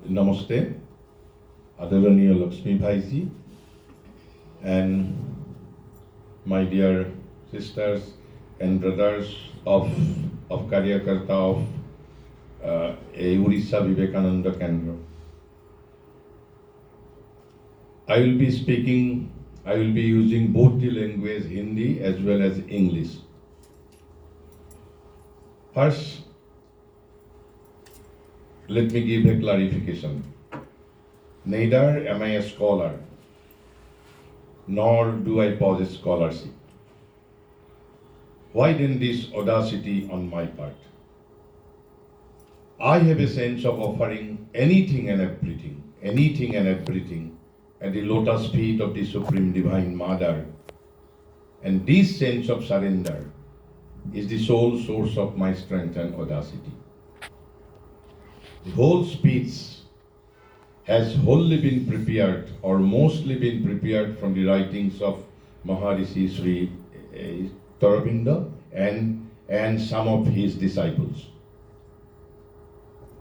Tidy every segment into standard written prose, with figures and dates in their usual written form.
Namaste, Adaraniya Lakshmi Bhaiji, and my dear sisters and brothers of Karyakarta of Urissa Vivekananda Kendra. I will be using both the language Hindi as well as English. First, let me give a clarification. Neither am I a scholar, nor do I possess scholarship. Why then this audacity on my part? I have a sense of offering anything and everything at the lotus feet of the Supreme Divine Mother. And this sense of surrender is the sole source of my strength and audacity. The whole speech has wholly been prepared or mostly been prepared from the writings of Maharishi Sri Aurobindo and some of his disciples.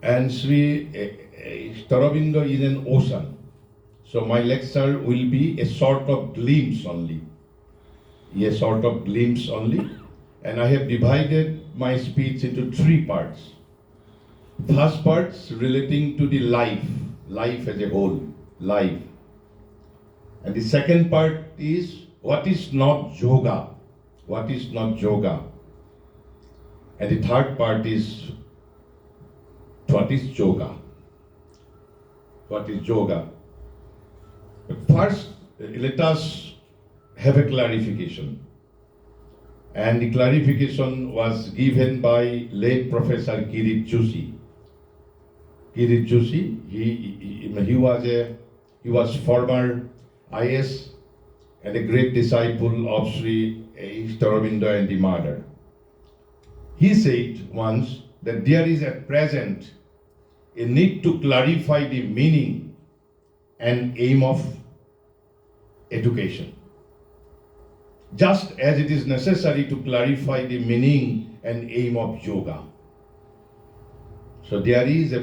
And Sri Aurobindo is an ocean, so my lecture will be a sort of glimpse only, and I have divided my speech into three parts. First part relating to the life as a whole, life. And the second part is what is not yoga. And the third part is what is yoga. But first, let us have a clarification. And the clarification was given by late Professor Kirit Joshi. He was former IS and a great disciple of Sri Aurobindo and the Mother. He said once that there is at present a need to clarify the meaning and aim of education, just as it is necessary to clarify the meaning and aim of yoga. So there is a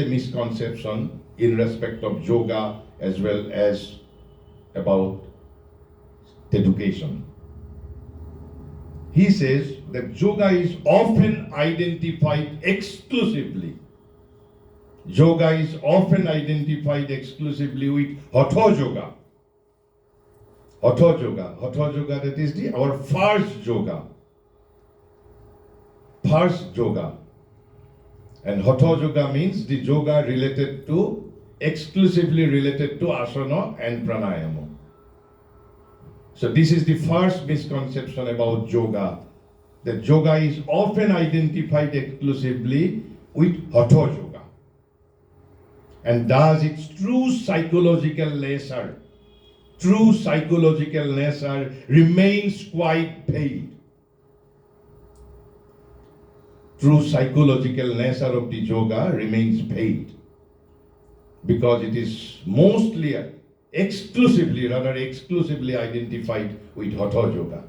misconception in respect of yoga as well as about education. He says that yoga is often identified exclusively with Hatha yoga. Hatha yoga, that is our first yoga. And Hatha yoga means the yoga exclusively related to asana and pranayama. So this is the first misconception about yoga, that yoga is often identified exclusively with Hatha yoga. And thus its true psychological nature remains quite veiled. True psychological nature of the yoga remains veiled because it is exclusively identified with Hatha yoga.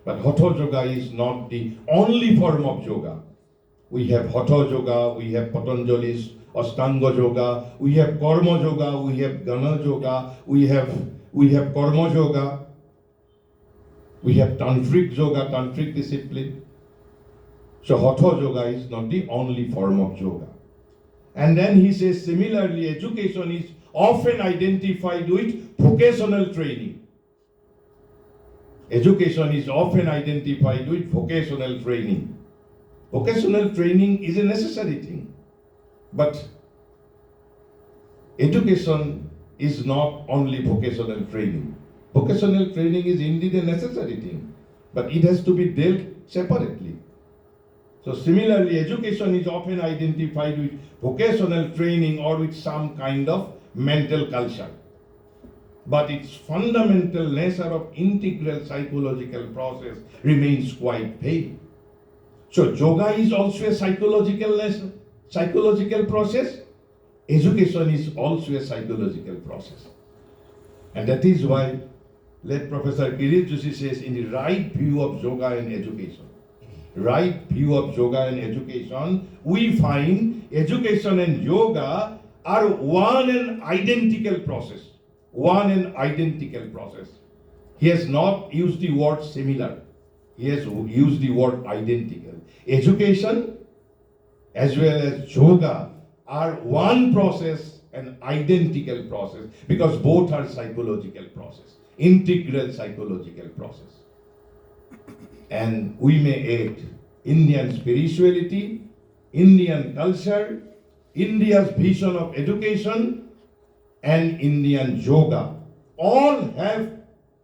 But Hatha yoga is not the only form of yoga. We have Hatha yoga, we have Patanjali's Ashtanga yoga, we have Karma yoga, we have Gana yoga, we have Karma yoga, we have tantric discipline. So Hatha yoga is not the only form of yoga. And then he says similarly, education is often identified with vocational training. Vocational training is a necessary thing. But education is not only vocational training. Vocational training is indeed a necessary thing, but it has to be dealt separately. So similarly, education is often identified with vocational training or with some kind of mental culture. But its fundamental nature of integral psychological process remains quite vague. So yoga is also a psychological process. Education is also a psychological process. And that is why late Professor Kirit Joshi says, in the right view of yoga and education, right view of yoga and education, we find education and yoga are one and identical process. One and identical process. He has not used the word similar. He has used the word identical. Education as well as yoga are one process and identical process because both are psychological process, integral psychological process. And we may add Indian spirituality, Indian culture, India's vision of education, and Indian yoga all have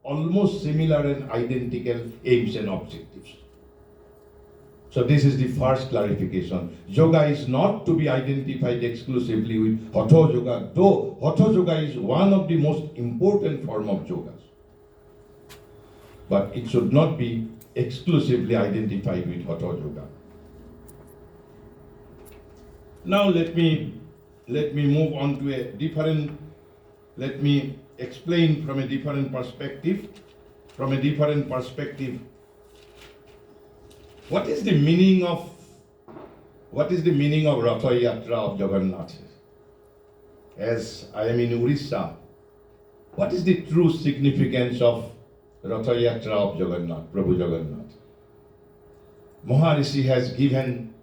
almost similar and identical aims and objectives. So this is the first clarification. Yoga is not to be identified exclusively with Hatha Yoga, though Hatha Yoga is one of the most important form of yogas. But it should not be exclusively identified with Hatha Yoga. Now let me move on to a different, let me explain from a different perspective. What is the meaning of Ratha Yatra of Jagannath? As I am in Orissa, what is the true significance of Ratha Yatra of Jagannath, Prabhu Jagannath? Maharishi has given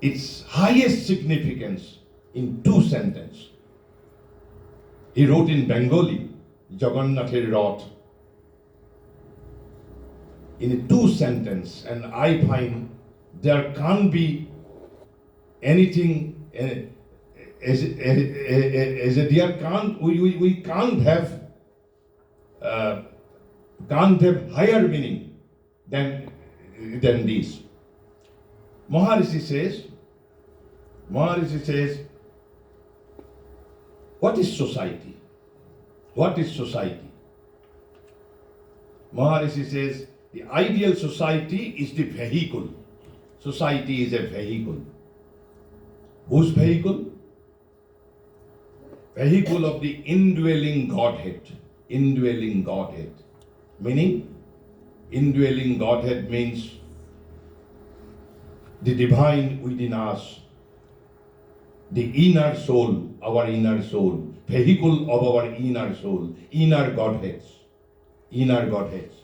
its highest significance in two sentences. He wrote in Bengali, Jagannather Rath, in two sentences, and I find there can't be anything we can't have higher meaning than this. Maharishi says, what is society? What is society? Maharishi says, the ideal society is the vehicle. Society is a vehicle. Whose vehicle? Vehicle of the indwelling Godhead. Indwelling Godhead. Meaning, indwelling Godhead means the divine within us, the inner soul, our inner soul, vehicle of our inner soul, inner Godheads. Inner Godheads.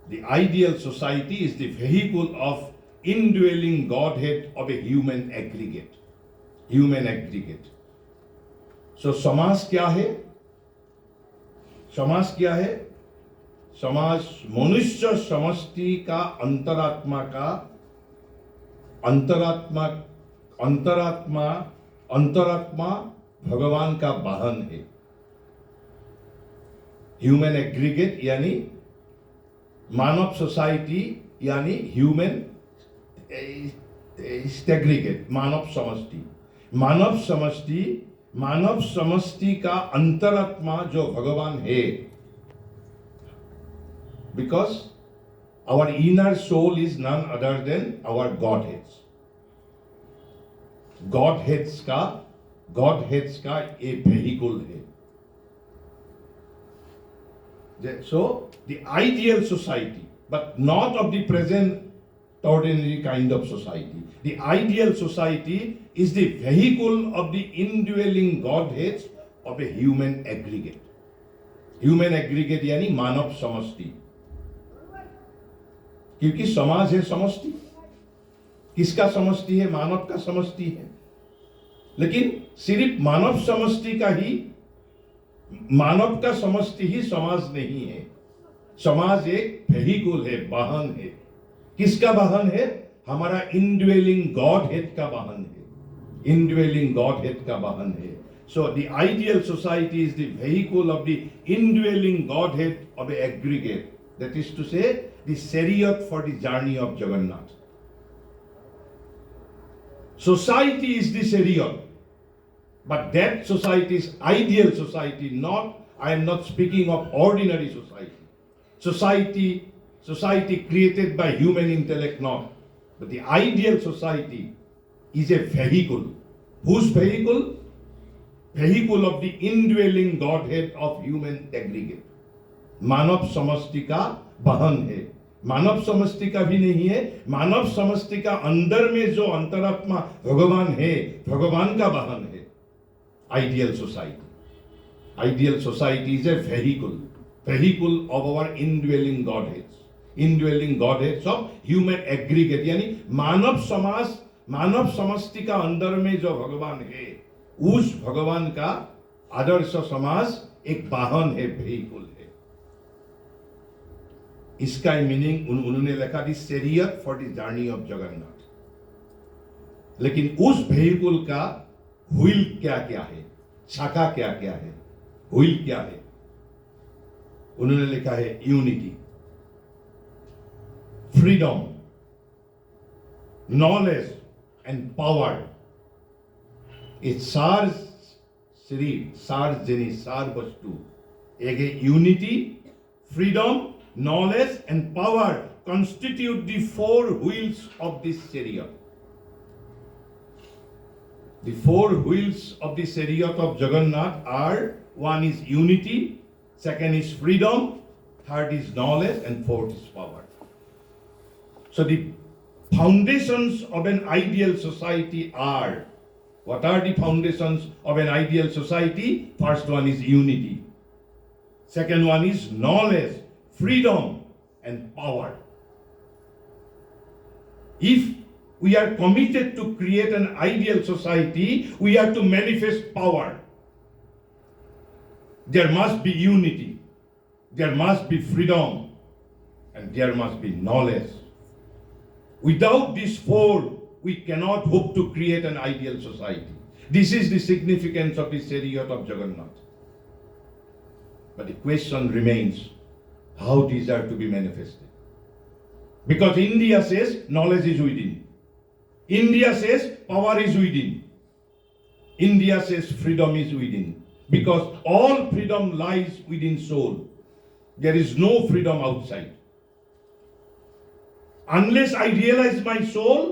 The ideal society is the vehicle of indwelling Godhead of a human aggregate. Human aggregate. So समाज क्या है? समाज क्या है? समाज मनुष्य समष्टि का अंतरात्मा भगवान का वाहन है. ह्यूमन एग्रीगेट यानी मानव सोसाइटी यानी ह्यूमन एग्रीगेट, मानव समष्टि का अंतरात्मा जो भगवान है. Because our inner soul is none other than our Godheads. Godheads का एक vehicle है. So, the ideal society, but not of the present ordinary kind of society. The ideal society is the vehicle of the indwelling Godheads of a human aggregate. Human aggregate यानी मानव समष्टि. क्योंकि समाज है समष्टि. किसका समष्टि है? मानव का समष्टि है. लेकिन सिर्फ मानव समष्टि का समष्टि ही समाज नहीं है. समाज एक vehicle है, वाहन है. किसका वाहन है? हमारा indwelling Godhead का वाहन है. Indwelling Godhead का वाहन है. So the ideal society is the vehicle of the indwelling Godhead of an aggregate. That is to say, the chariot for the journey of Jagannath. Society is the chariot, but that society is ideal society. I am not speaking of ordinary society. Society created by human intellect, not. But the ideal society is a vehicle. Whose vehicle? Vehicle of the indwelling Godhead of human aggregate. मानव समष्टि का वाहन है. मानव समष्टि का भी नहीं है, मानव समष्टि का अंदर में जो अंतरात्मा भगवान है, भगवान का वाहन है। Ideal society, ideal society is a vehicle of our indwelling godheads of human aggregate, यानी मानव समाज, मानव समष्टि का अंदर में जो भगवान है, उस भगवान का आदर्श समाज एक वाहन है, vehicle है। इसका मीनिंग उन्होंने लिखा the chariot for the journey of Jagannath. लेकिन उस व्हीकल का व्हील क्या क्या है, शाखा क्या क्या है, व्हील क्या है? उन्होंने लिखा है unity, freedom, knowledge and power. ये सार शरीर, सार जिनिस, सार वस्तु एक unity, freedom, knowledge and power constitute the four wheels of this chariot. The four wheels of the chariot of Jagannath are: one is unity, second is freedom, third is knowledge, and fourth is power. So the foundations of an ideal society are, what are the foundations of an ideal society? First one is unity, second one is knowledge, freedom and power. If we are committed to create an ideal society, we have to manifest power. There must be unity, there must be freedom, and there must be knowledge. Without these four, we cannot hope to create an ideal society. This is the significance of the chariot of Jagannath. But the question remains, how these are to be manifested? Because India says knowledge is within. India says power is within. India says freedom is within. Because all freedom lies within soul. There is no freedom outside. Unless I realize my soul,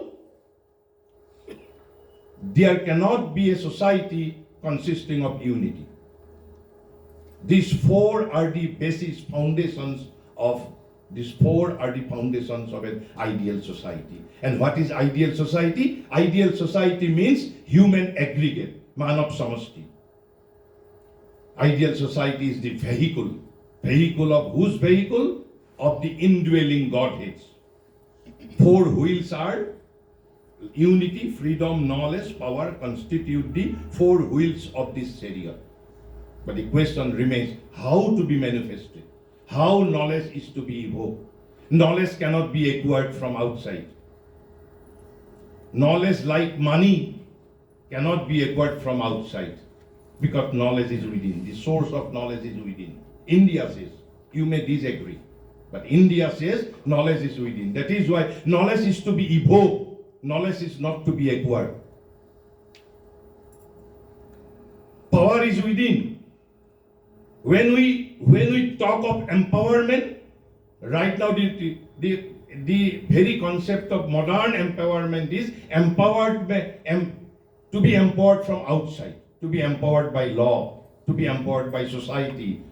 there cannot be a society consisting of unity. These four are the basis foundations of an ideal society. And what is ideal society? Ideal society means human aggregate, manav samashti. Ideal society is the vehicle. Vehicle of whose vehicle? Of the indwelling godheads. Four wheels are unity, freedom, knowledge, power constitute the four wheels of this chariot. But the question remains, how to be manifested? How knowledge is to be evoked? Knowledge cannot be acquired from outside. Knowledge, like money, cannot be acquired from outside, because knowledge is within. The source of knowledge is within. India says, you may disagree, but India says knowledge is within. That is why knowledge is to be evoked. Knowledge is not to be acquired. Power is within. When we talk of empowerment, right now the very concept of modern empowerment is to be empowered from outside, to be empowered by law, to be empowered by society.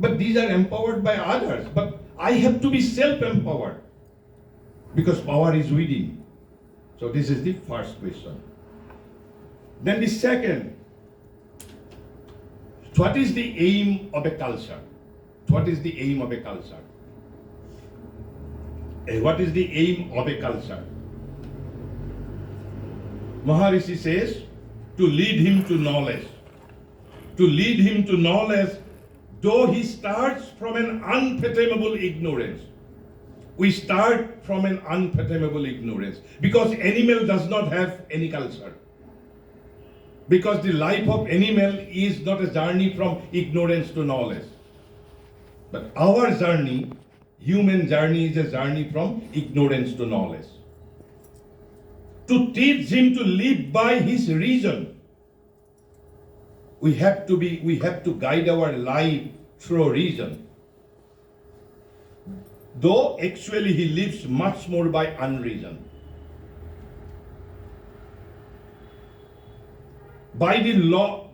But these are empowered by others. But I have to be self-empowered, because power is within. So this is the first question. Then the second, what is the aim of a culture? What is the aim of a culture? What is the aim of a culture? Maharishi says, to lead him to knowledge. To lead him to knowledge, though he starts from an unfathomable ignorance. We start from an unfathomable ignorance, because animal does not have any culture. Because the life of animal is not a journey from ignorance to knowledge. But our journey, human journey, is a journey from ignorance to knowledge. To teach him to live by his reason, we have to guide our life through reason. Though actually he lives much more by unreason. By the law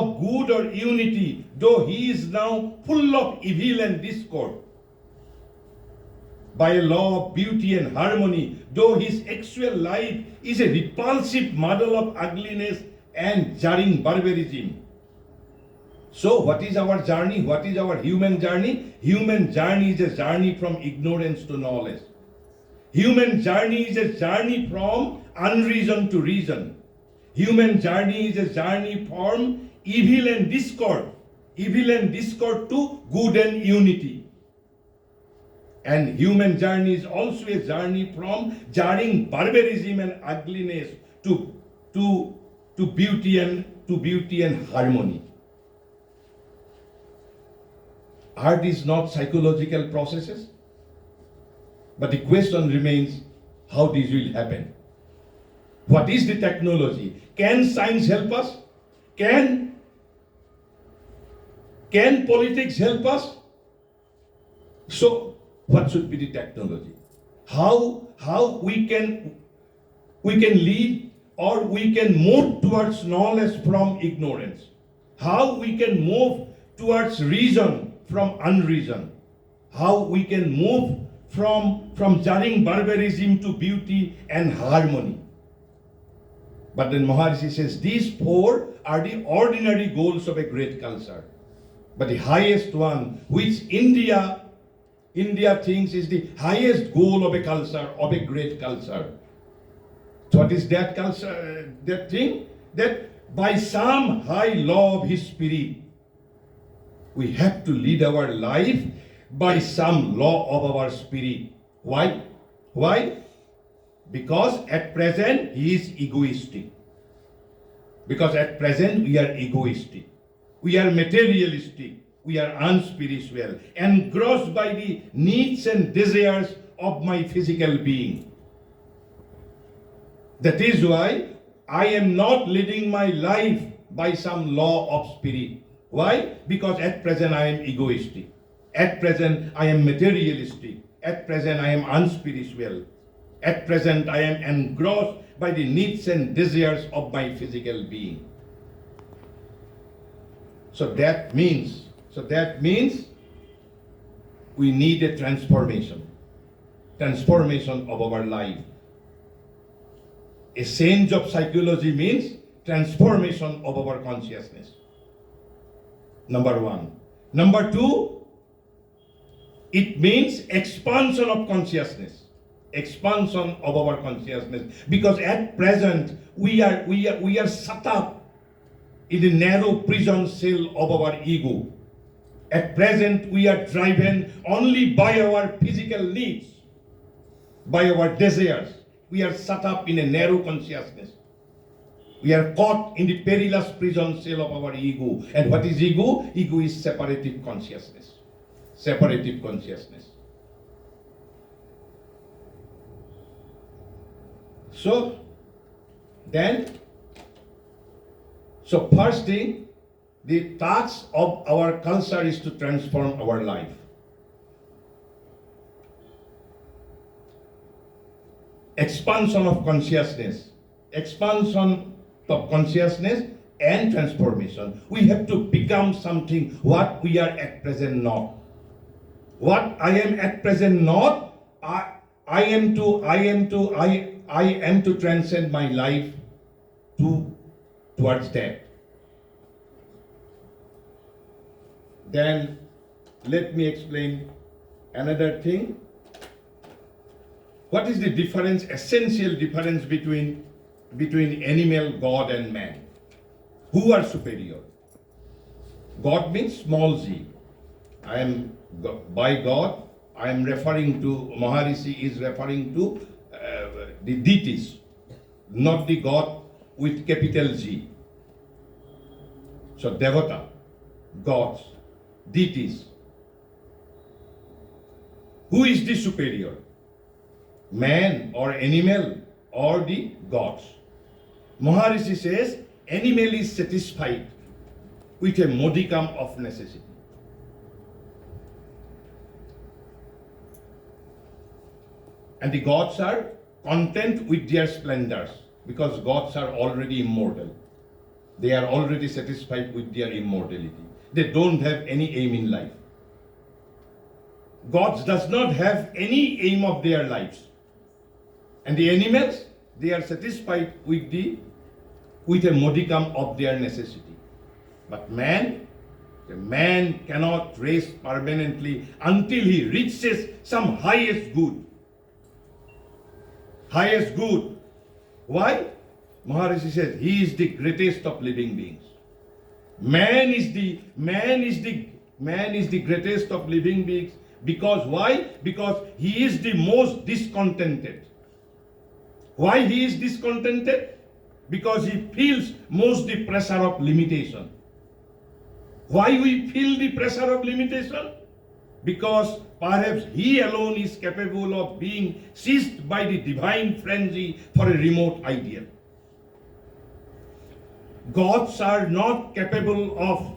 of good or unity, though he is now full of evil and discord, by a law of beauty and harmony, though his actual life is a repulsive model of ugliness and jarring barbarism. So what is our journey? What is our human journey? Human journey is a journey from ignorance to knowledge. Human journey is a journey from unreason to reason. Human journey is a journey from evil and discord to good and unity. And human journey is also a journey from jarring barbarism and ugliness to beauty and harmony. Art is not psychological processes, but the question remains how this will happen. What is the technology? Can science help us? Can politics help us? So what should be the technology? How we can lead or we can move towards knowledge from ignorance? How we can move towards reason from unreason? How we can move from jarring barbarism to beauty and harmony? But then Maharishi says these four are the ordinary goals of a great culture. But the highest one, which India thinks is the highest goal of a culture, of a great culture. So what is that culture, that thing? That by some high law of his spirit, we have to lead our life by some law of our spirit. Why? Why? Because at present he is egoistic. Because at present we are egoistic. We are materialistic. We are unspiritual, engrossed by the needs and desires of my physical being. That is why I am not leading my life by some law of spirit. Why? Because at present I am egoistic. At present I am materialistic. At present I am unspiritual. At present I am engrossed by the needs and desires of my physical being. So that means we need a transformation of our life. A change of psychology means transformation of our consciousness. Number one. Number two, it means expansion of consciousness. Expansion of our consciousness. Because at present we are shut up in the narrow prison cell of our ego. At present we are driven only by our physical needs, by our desires. We are shut up in a narrow consciousness. We are caught in the perilous prison cell of our ego. And what is ego? Ego is separative consciousness. Separative consciousness. So first thing, the task of our culture is to transform our life. Expansion of consciousness and transformation. We have to become something what we are at present not. What I am at present not, I am to transcend my life towards that. Then let me explain another thing. What is the difference, essential difference between animal, God and man? Who are superior? God means small g. By God, I am referring to, Maharishi is referring to the deities, not the God with capital G. So Devata, gods, deities. Who is the superior? Man or animal or the gods? Maharishi says animal is satisfied with a modicum of necessity. And the gods are content with their splendors because gods are already immortal. They are already satisfied with their immortality. They don't have any aim in life. gods does not have any aim of their lives. And the animals, they are satisfied with a modicum of their necessity. But man, the man cannot rest permanently until he reaches some highest good. Highest good. Why? Maharishi says he is the greatest of living beings. Man is the greatest of living beings. Because why? Because he is the most discontented. Why he is discontented? Because he feels most the pressure of limitation. Why we feel the pressure of limitation? Because perhaps he alone is capable of being seized by the divine frenzy for a remote ideal. Gods are not capable of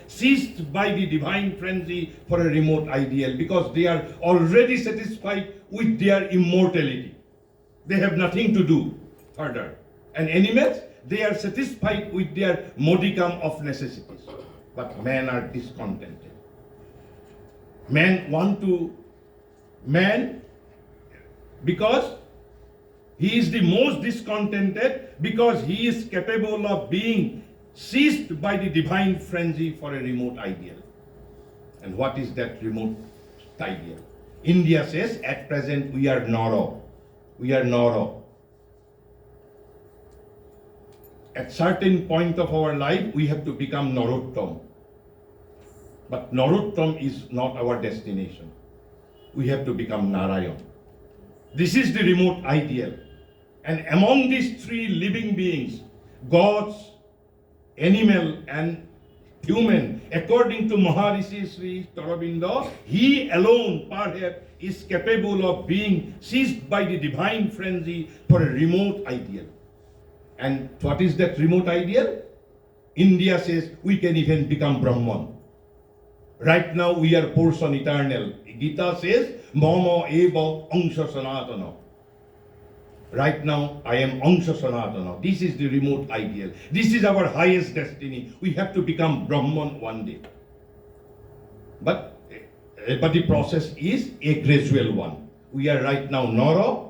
seized by the divine frenzy for a remote ideal, because they are already satisfied with their immortality. They have nothing to do further. And animals, they are satisfied with their modicum of necessities. But men are discontented. Because he is the most discontented, because he is capable of being seized by the divine frenzy for a remote ideal. And what is that remote ideal? India says, at present we are Naro. We are Naro. At certain point of our life, we have to become Narottam. But Narottam is not our destination. We have to become Narayan. This is the remote ideal. And among these three living beings, gods, animal, and human, according to Maharishi Sri Aurobindo, he alone perhaps is capable of being seized by the divine frenzy for a remote ideal. And what is that remote ideal? India says we can even become Brahman. Right now we are portion eternal. Gita says, Mama eva angsha sanatana. Right now I am angsha sanatana. This is the remote ideal. This is our highest destiny. We have to become Brahman one day. But the process is a gradual one. We are right now Nara.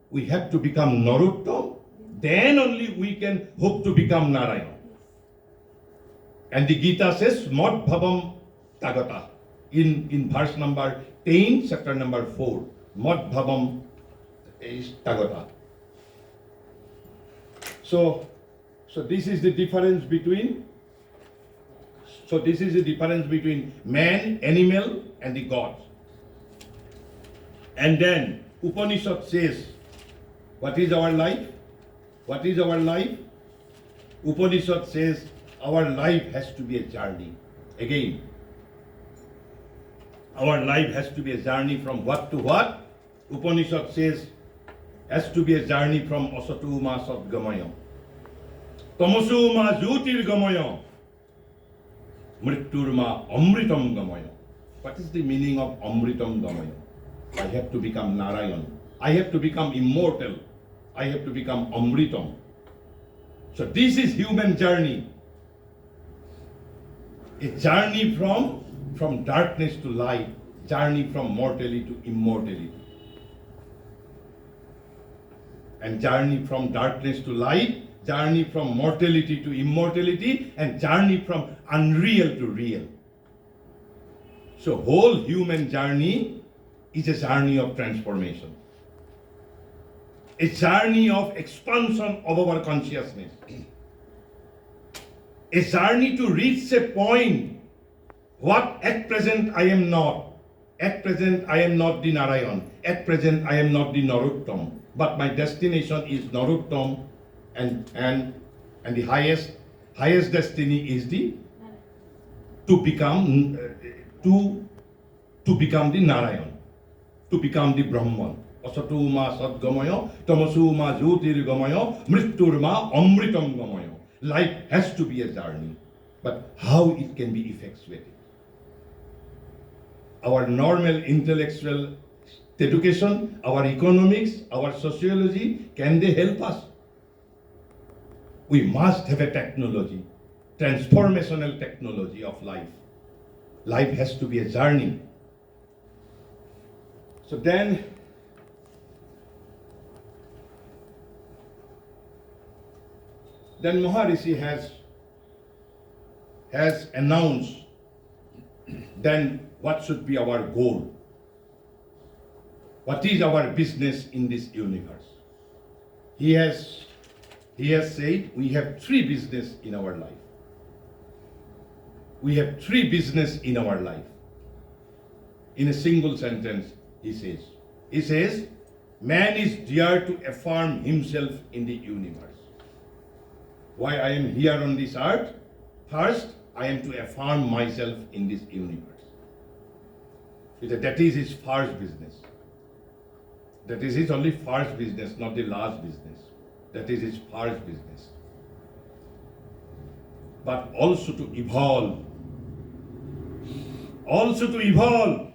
We have to become Narottam. Then only we can hope to become Narayan. And the Gita says, Mad Bhavam Tagata. In verse number 10, chapter number 4. Mad Bhavam is Tagata. So this is the difference between man, animal, and the gods. And then Upanishad says, what is our life? What is our life? Upanishad says our life has to be a journey. Again, our life has to be a journey from what to what? Upanishad says has to be a journey from Asatu ma Sadgamaya, Tamasu ma Jyotir Gamaya, Mrittur ma Amritam Gamaya. What is the meaning of Amritam Gamaya? I have to become Narayan. I have to become immortal. I have to become Amritam. So this is human journey. A journey from darkness to light, journey from mortality to immortality. And journey from darkness to light, journey from mortality to immortality, and journey from unreal to real. So whole human journey is a journey of transformation. A journey of expansion of our consciousness. A journey to reach a point what at present I am not. At present I am not the Narayan. At present I am not the Narottam. But my destination is Narottam, and the highest destiny is to become the Narayan, to become the Brahman. Asatu ma Sadgamaya, Tamasu ma Jyotir Gamaya, Mrittur ma Amritam Gamaya. Life has to be a journey. But how it can be effectuated? Our normal intellectual education, our economics, our sociology, can they help us? We must have a technology, transformational technology of life. Life has to be a journey. So then Maharishi has announced then what should be our goal. What is our business in this universe? He has said we have three business in our life. We have three business in our life. In a single sentence, he says, man is there to affirm himself in the universe. Why I am here on this earth? First, I am to affirm myself in this universe. That is his first business. That is his only first business, not the last business. That is his first business. But also to evolve. Also to evolve.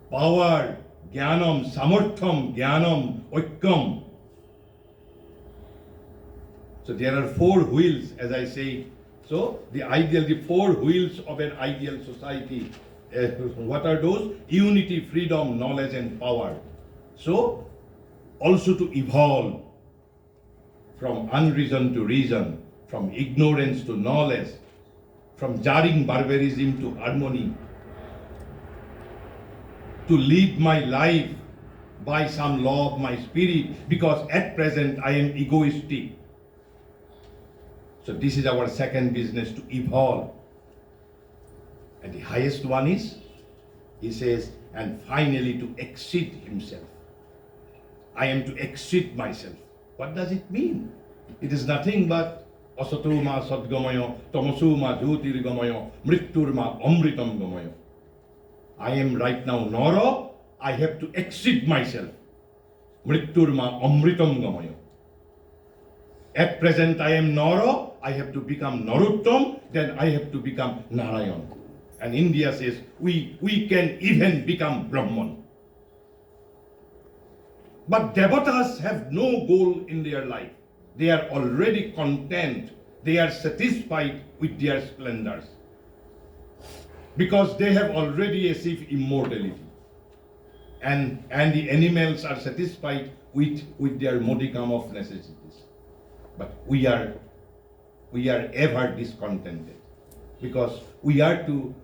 Power, jnanam, samartham, jnanam, aicaym. So there are four wheels, as I say. So the four wheels of an ideal society. What are those? Unity, freedom, knowledge, and power. So also to evolve from unreason to reason, from ignorance to knowledge, from jarring barbarism to harmony, to lead my life by some law of my spirit, because at present I am egoistic. So this is our second business, to evolve. And the highest one is, he says, and finally to exceed himself. I am to exceed myself. What does it mean? It is nothing but asato ma sadgamayo, tamasu ma jyotirgamayo, mrittur ma amritam gamayo. I am right now Nara, I have to exceed myself. Mrittur ma amritam gamayo. At present I am Nara, I have to become Narottam, then I have to become Narayan. And India says, we can even become Brahman. But devatas have no goal in their life. They are already content. They are satisfied with their splendors. Because they have already achieved immortality. And the animals are satisfied with their modicum of necessities. But we are ever discontented. Because we are to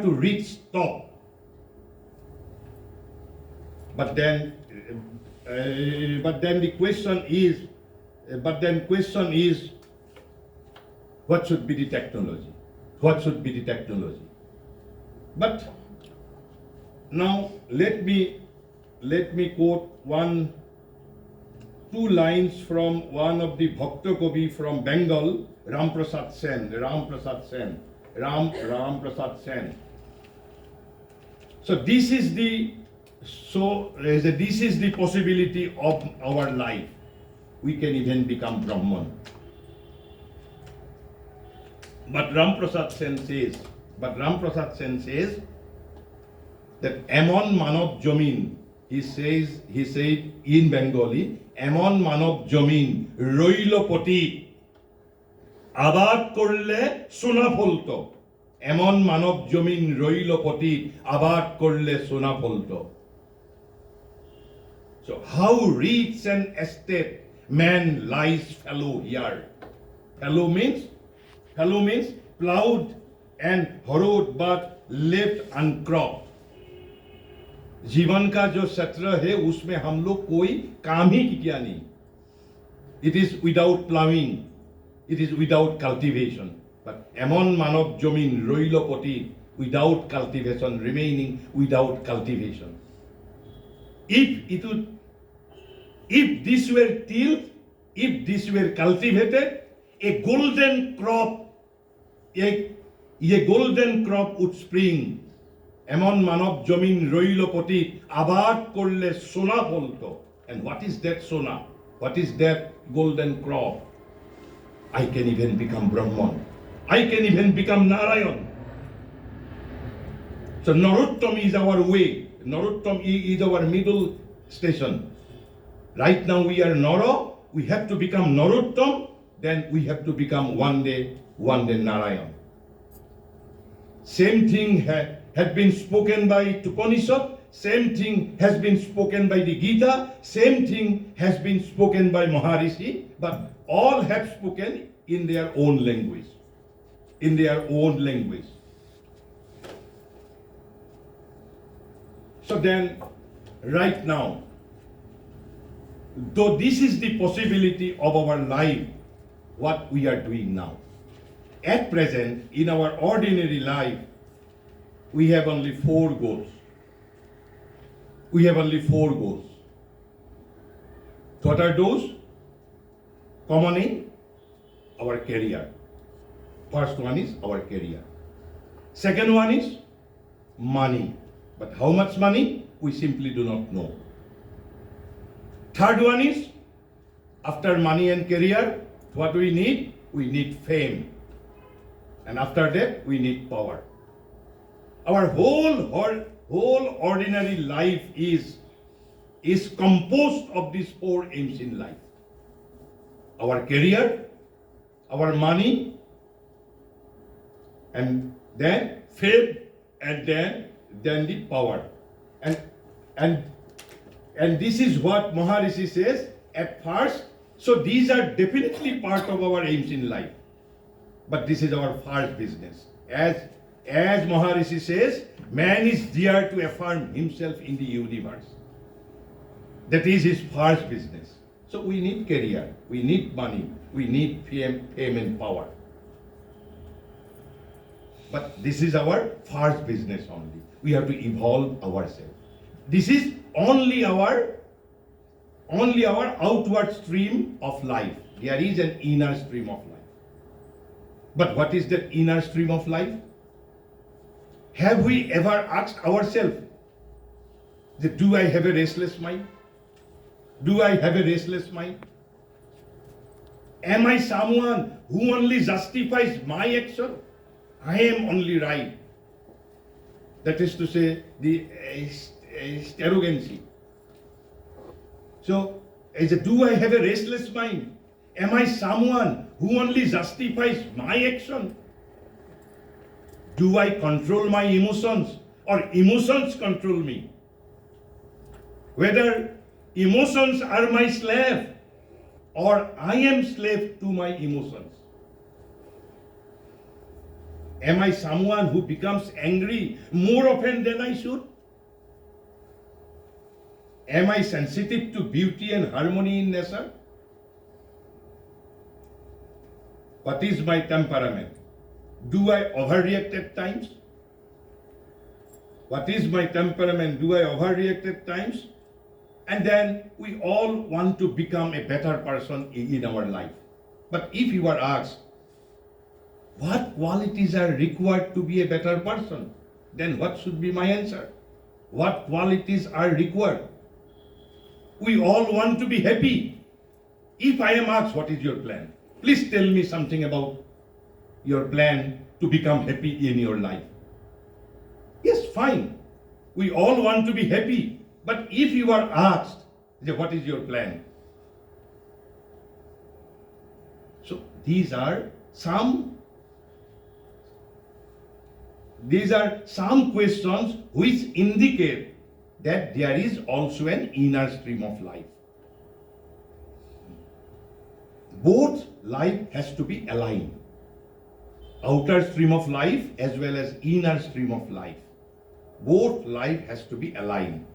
reach top. But then the question is, what should be the technology? What should be the technology? But now let me quote two lines from one of the Bhakta Kavi from Bengal, Ram Prasad Sen. So this is the possibility of our life. We can even become Brahman. But Ram Prasad Sen says that Amon Manav Jamin, he said in Bengali, Amon Manav Jamin, Roilo Poti, Abad Korle Sona Folto. Amon Manav Jamin, Roilo Poti, Abad Korle Sona Folto. So how rich an estate man lies fallow here. Fallow means plowed and harrowed but left uncropped. जीवन का जो क्षेत्र है उसमें हम लोग कोई काम ही किया नहीं. It is without plowing, it is without cultivation. But amon manav jamin roilo poti, without cultivation, remaining without cultivation. If this were tilled, if this were cultivated, a golden crop would spring. Amon manav jamin roilo poti, abad korle sona folto. And what is that sona? What is that golden crop? I can even become Brahman. I can even become Narayan. So Narottam is our way. Narottam is our middle station. Right now we are Nara. We have to become Narottam. then we have to become one day Narayan. Same thing had been spoken by Upanishad, same thing has been spoken by the Gita, same thing has been spoken by Maharishi, but all have spoken in their own language. In their own language. So then, right now, though this is the possibility of our life, what we are doing now. At present, in our ordinary life, we have only 4 goals. We have only 4 goals. What are those? Commoning, our career. First one is our career. Second one is money. But how much money? We simply do not know. Third one is, after money and career, what we need? We need fame. And after that, we need power. Our whole ordinary life is composed of these 4 aims in life. Our career, our money, and then fame, and then the power. And this is what Maharishi says at first. So these are definitely part of our aims in life. But this is our first business. As Maharishi says, man is there to affirm himself in the universe. That is his first business. So we need career, we need money, we need fame and power. But this is our first business only. We have to evolve ourselves. This is only our outward stream of life. There is an inner stream of life. But what is the inner stream of life? Have we ever asked ourselves, do I have a restless mind? Do I have a restless mind? Am I someone who only justifies my action? I am only right. That is to say, the arrogancy. So, do I have a restless mind? Am I someone who only justifies my action? Do I control my emotions or emotions control me? Whether emotions are my slave or I am slave to my emotions. Am I someone who becomes angry more often than I should? Am I sensitive to beauty and harmony in nature? What is my temperament? Do I overreact at times? What is my temperament? Do I overreact at times? And then we all want to become a better person in our life. But if you are asked, what qualities are required to be a better person? Then what should be my answer? What qualities are required? We all want to be happy. If I am asked, what is your plan? Please tell me something about your plan to become happy in your life. Yes, fine. We all want to be happy. But if you are asked, what is your plan? So these are some questions which indicate that there is also an inner stream of life. Both life has to be aligned. Outer stream of life as well as inner stream of life. Both life has to be aligned.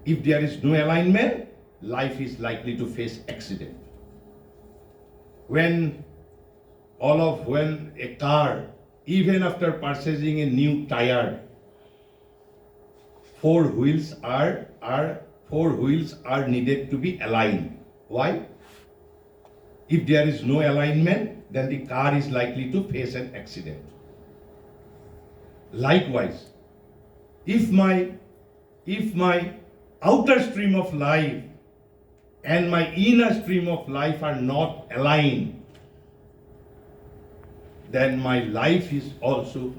If there is no alignment, life is likely to face accident. When a car, even after purchasing a new tire, four wheels are needed to be aligned. Why? If there is no alignment, then the car is likely to face an accident. Likewise, if my outer stream of life and my inner stream of life are not aligned, then my life is also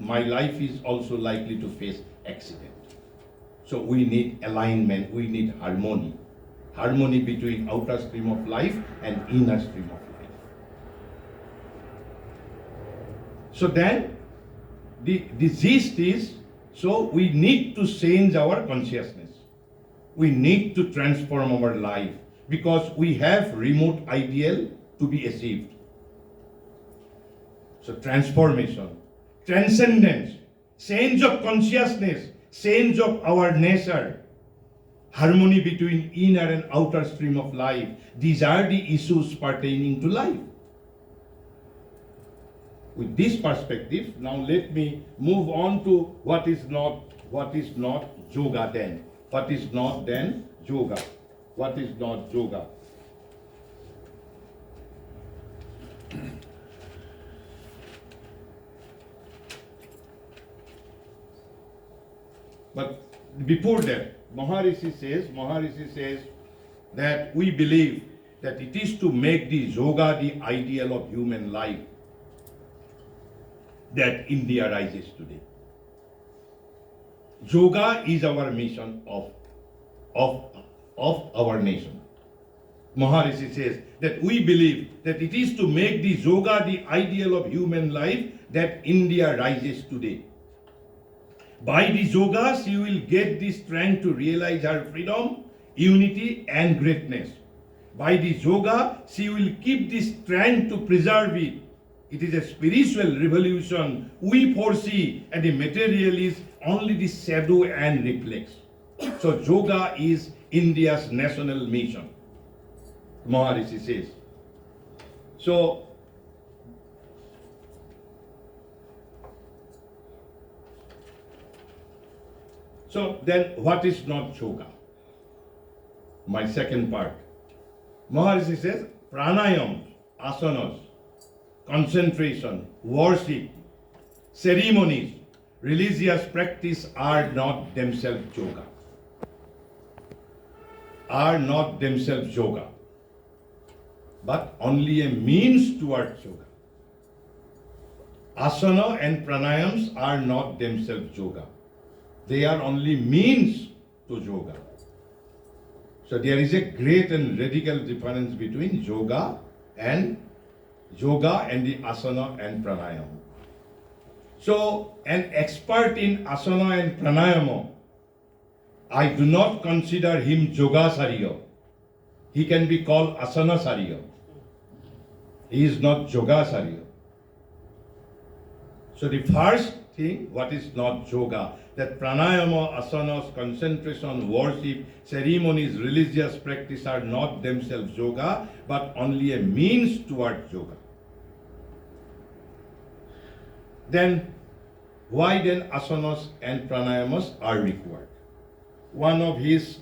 likely to face accident. So we need alignment, we need harmony between outer stream of life and inner stream of life. So then, the gist is, so we need to change our consciousness. We need to transform our life because we have remote ideal to be achieved. So transformation, transcendence, change of consciousness, change of our nature, harmony between inner and outer stream of life. These are the issues pertaining to life. With this perspective, now let me move on to what is not yoga then. What is not then yoga? What is not yoga? But before that, Maharishi says that we believe that it is to make the yoga the ideal of human life that India rises today. Yoga is our mission of our nation. Maharishi says that we believe that it is to make the yoga the ideal of human life that India rises today. By the yoga, she will get the strength to realize her freedom, unity, and greatness. By the yoga, she will keep the strength to preserve it. It is a spiritual revolution we foresee, and the material is only the shadow and reflex. So yoga is India's national mission, Maharishi says. So then what is not yoga? My second part. Maharishi says pranayam, asanas, concentration, worship, ceremonies, religious practice are not themselves yoga. Are not themselves yoga, but only a means towards yoga. Asana and pranayams are not themselves yoga. They are only means to yoga. So there is a great and radical difference between yoga and the asana and pranayama. So an expert in asana and pranayama, I do not consider him yogasarya. He can be called asanasarya. He is not yogasarya. So the first thing, what is not yoga? That pranayama, asanas, concentration, worship, ceremonies, religious practice are not themselves yoga, but only a means towards yoga. Then, why then asanas and pranayamas are required? One of his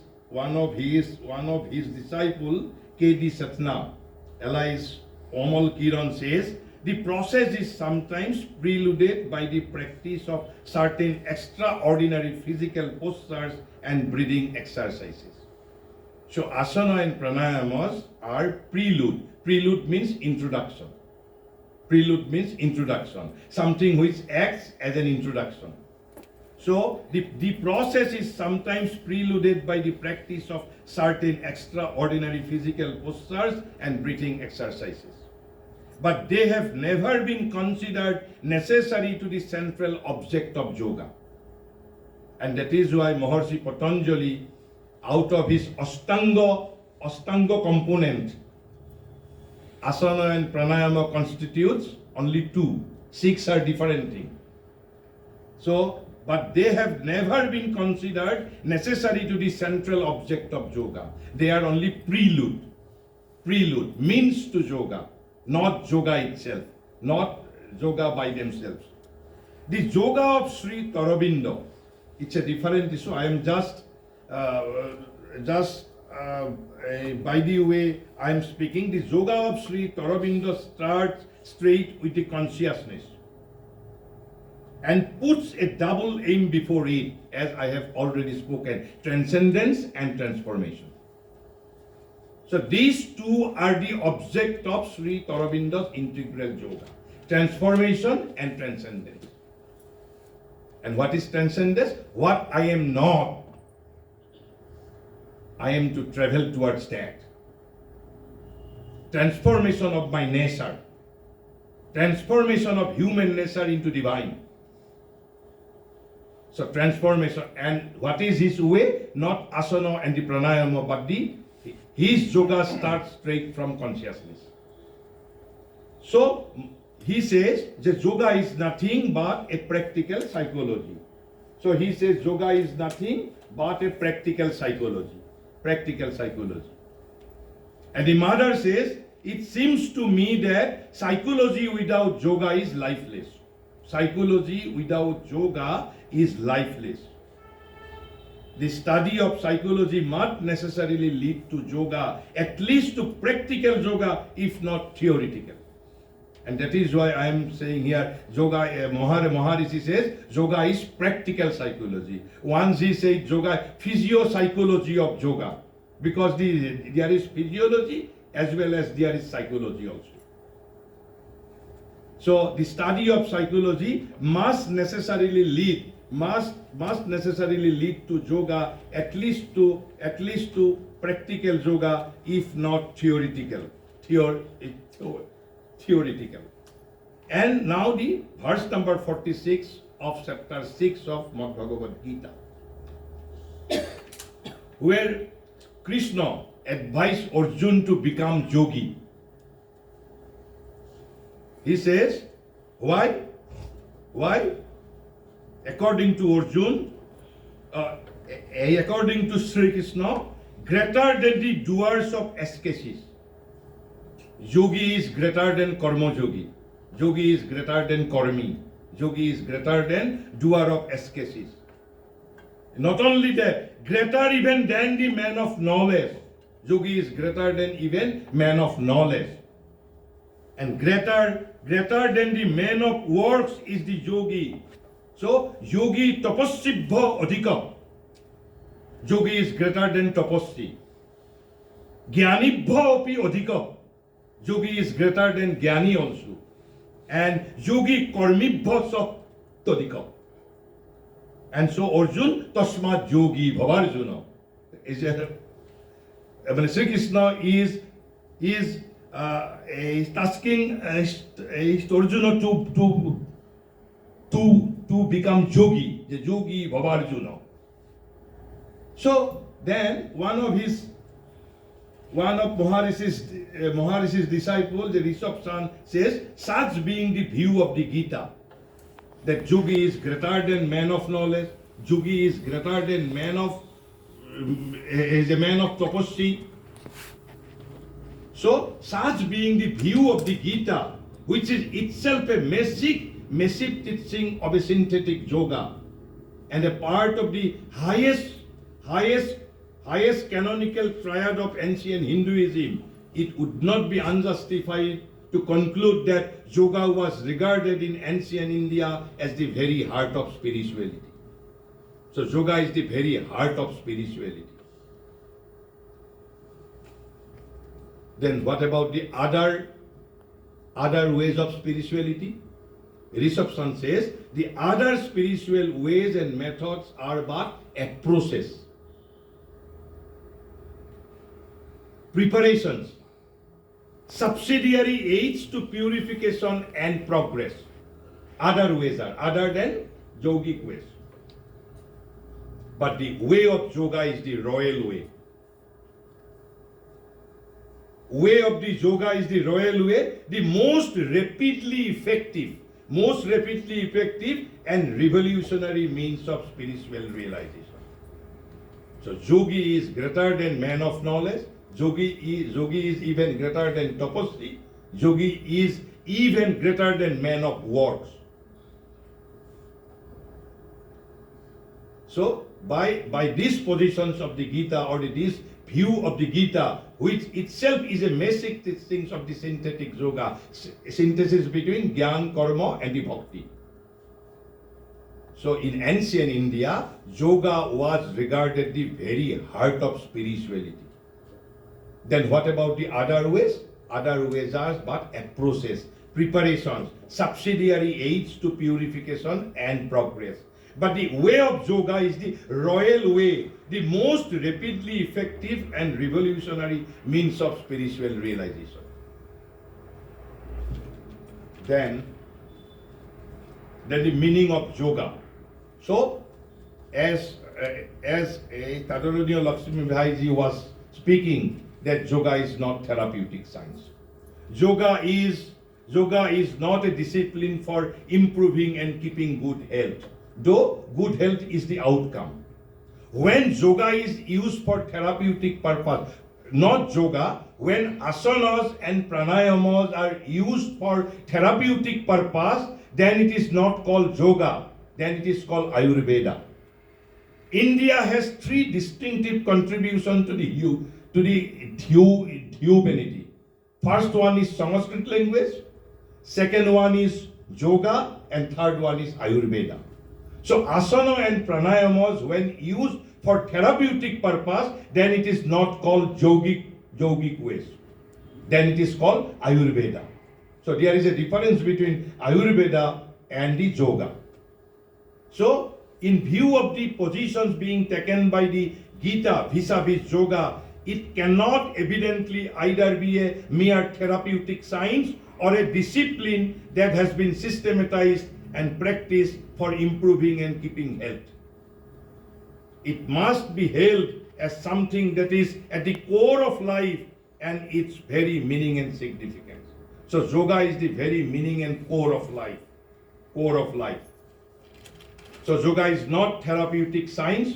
disciple, K.D. Satna, Elias Omal Kiran says, the process is sometimes preluded by the practice of certain extraordinary physical postures and breathing exercises. So asana and pranayamas are prelude. Prelude means introduction. Prelude means introduction. Something which acts as an introduction. So the process is sometimes preluded by the practice of certain extraordinary physical postures and breathing exercises. But they have never been considered necessary to the central object of yoga. And that is why Maharishi Patanjali, out of his Ashtanga component, asana and pranayama constitutes only 2. 6 are different things. So, but they have never been considered necessary to the central object of yoga. They are only prelude, means to yoga. Not yoga itself, not yoga by themselves. The yoga of Sri Aurobindo, it's a different issue. I am just by the way I am speaking. The yoga of Sri Aurobindo starts straight with the consciousness and puts a double aim before it, as I have already spoken: transcendence and transformation. So these two are the object of Sri Aurobindo's integral yoga: transformation and transcendence. And what is transcendence? What I am not, I am to travel towards that. Transformation of my nature. transformation of human nature into divine. So transformation, and what is his way? Not asana and the pranayama, but his yoga starts straight from consciousness. So he says that yoga is nothing but a practical psychology. So he says yoga is nothing but a practical psychology. Practical psychology. And the mother says, it seems to me that psychology without yoga is lifeless. Psychology without yoga is lifeless. The study of psychology must necessarily lead to yoga, at least to practical yoga, if not theoretical. And that is why I am saying here, yoga, Maharishi says, yoga is practical psychology. Once he said yoga, physiopsychology of yoga, because there is physiology as well as there is psychology also. So the study of psychology must necessarily lead to yoga, at least to practical yoga, if not theoretical. Theoretical. And now the verse number 46 of chapter 6 of Bhagavad Gita, where Krishna advised Arjuna to become yogi. He says, why? According to Arjuna, according to Sri Krishna, greater than the doers of ascesis. Yogi is greater than karma yogi. Yogi is greater than karmi. Yogi is greater than doer of ascesis. Not only that, greater even than the man of knowledge. Yogi is greater than even man of knowledge. And greater than the man of works is the yogi. So, yogi tapassibha adhika. Yogi is greater than tapassi. Jnanibha api adhika. Yogi is greater than jnani also. And yogi karmibha sattadhika. And so Arjuna, tasmat yogi bhavarjuna. Sri Krishna is asking Arjuna to become yogi, the yogi bhavarjuna. So then one of Maharishi's disciple, the Rishabh says, such being the view of the Gita, that yogi is greater than man of knowledge, yogi is greater than is a man of tapasya. So, such being the view of the Gita, which is itself a massive teaching of a synthetic yoga, and a part of the highest canonical triad of ancient Hinduism, it would not be unjustified to conclude that yoga was regarded in ancient India as the very heart of spirituality. So yoga is the very heart of spirituality. Then what about the other ways of spirituality? Rishabh says, the other spiritual ways and methods are but approaches, preparations, subsidiary aids to purification and progress. Other ways are other than yogic ways. But the way of yoga is the royal way. Way of the yoga is the royal way, the most rapidly effective and revolutionary means of spiritual realization. So yogi is greater than man of knowledge, yogi is even greater than tapasya, yogi is even greater than man of works. So by these positions of the Gita, or this view of the Gita, which itself is a basic teachings of the synthetic yoga, synthesis between Gyan, Karma and the Bhakti. So in ancient India, yoga was regarded the very heart of spirituality. Then what about the other ways? Other ways are but approaches, preparations, subsidiary aids to purification and progress. But the way of yoga is the royal way, the most rapidly effective and revolutionary means of spiritual realization. then the meaning of yoga. So, as Tadaloniya Lakshmi Bhaiji was speaking, that yoga is not therapeutic science. Yoga is not a discipline for improving and keeping good health, though good health is the outcome. When yoga is used for therapeutic purpose, not yoga, when asanas and pranayamas are used for therapeutic purpose, then it is not called yoga, then it is called Ayurveda. India has three distinctive contributions to the humanity. First one is Sanskrit language, second one is yoga, and third one is Ayurveda. So asana and pranayamas, when used for therapeutic purpose, then it is not called yogic ways. Then it is called Ayurveda. So there is a difference between Ayurveda and the yoga. So in view of the positions being taken by the Gita vis-a-vis yoga, it cannot evidently either be a mere therapeutic science or a discipline that has been systematized and practiced for improving and keeping health. It must be held as something that is at the core of life and its very meaning and significance. So yoga is the very meaning and core of life. Core of life. So yoga is not therapeutic science.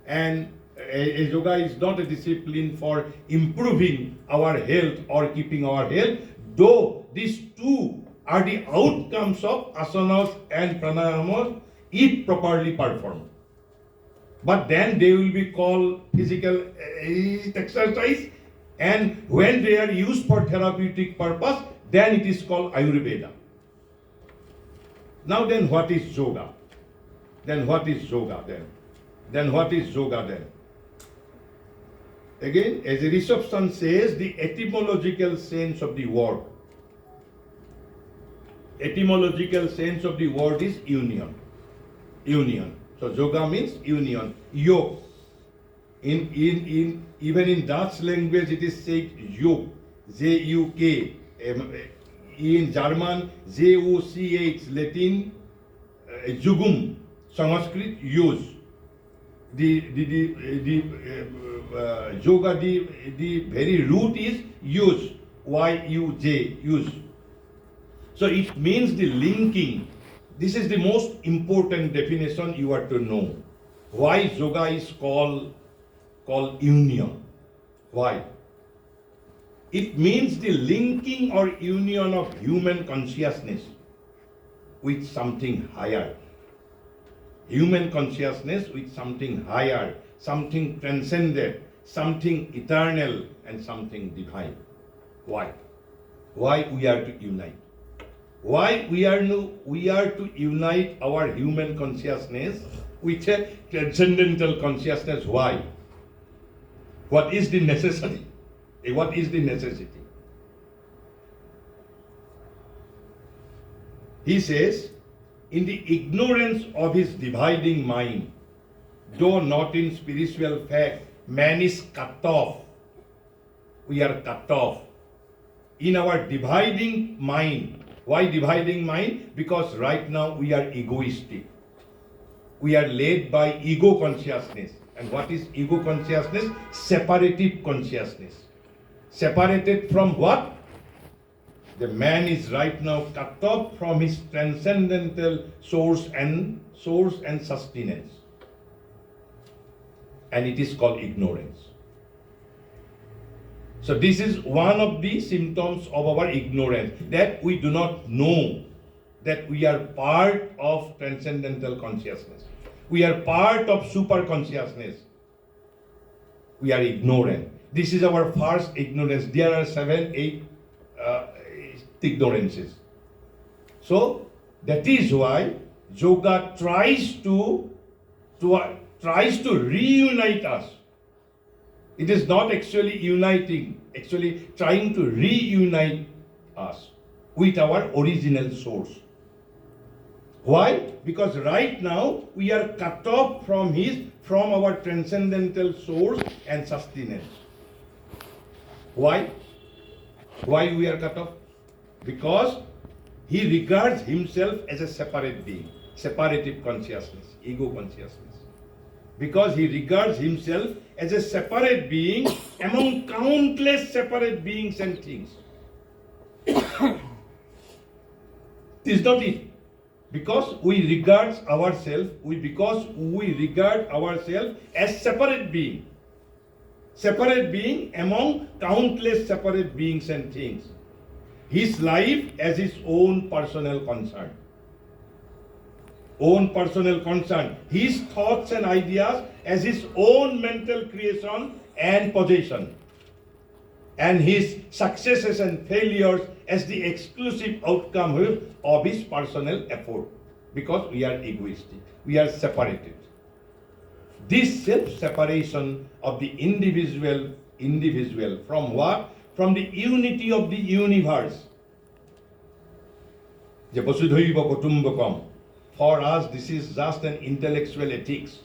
And yoga is not a discipline for improving our health or keeping our health, though these two are the outcomes of asanas and pranayamas if properly performed. But then they will be called physical exercise, and when they are used for therapeutic purpose, then it is called Ayurveda. Now then, what is yoga? Then what is yoga then? Again, as a reception says, the etymological sense of the word. Etymological sense of the word is union. Union. So yoga means union. Yoke. Even in Dutch language it is said yoke. J-U-K. In German, J-O-C-H. Latin, jugum. Sanskrit, use. Yoga, the very root is use. Y-U-J. Use. So it means the linking. This is the most important definition you are to know. Why yoga is called union? Why? It means the linking or union of human consciousness with something higher. Human consciousness with something higher, something transcendent, something eternal, and something divine. Why? Why we are to unite? Why we are to unite our human consciousness with a transcendental consciousness? Why? What is the necessity? What is the necessity? He says, in the ignorance of his dividing mind, though not in spiritual fact, man is cut off. We are cut off. In our dividing mind. Why dividing mind? Because right now we are egoistic. We are led by ego consciousness. And what is ego consciousness? Separative consciousness. Separated from what? The man is right now cut off from his transcendental source and sustenance. And it is called ignorance. So this is one of the symptoms of our ignorance, that we do not know that we are part of transcendental consciousness. We are part of super consciousness. We are ignorant. This is our first ignorance. There are 7, 8 ignorances. So that is why yoga tries to reunite us. It is not actually uniting, actually trying to reunite us with our original source. Why? Because right now we are cut off from our transcendental source and sustenance. Why? Why we are cut off? Because he regards himself as a separate being, separative consciousness, ego consciousness. Because he regards himself as a separate being among countless separate beings and things. Is not it? Because we regard ourselves as separate being among countless separate beings and things. His life as his own personal concern. His thoughts and ideas as his own mental creation and possession. And his successes and failures as the exclusive outcome of his personal effort. Because we are egoistic, we are separated. This self-separation of the individual from what? From the unity of the universe. For us, this is just an intellectual ethics.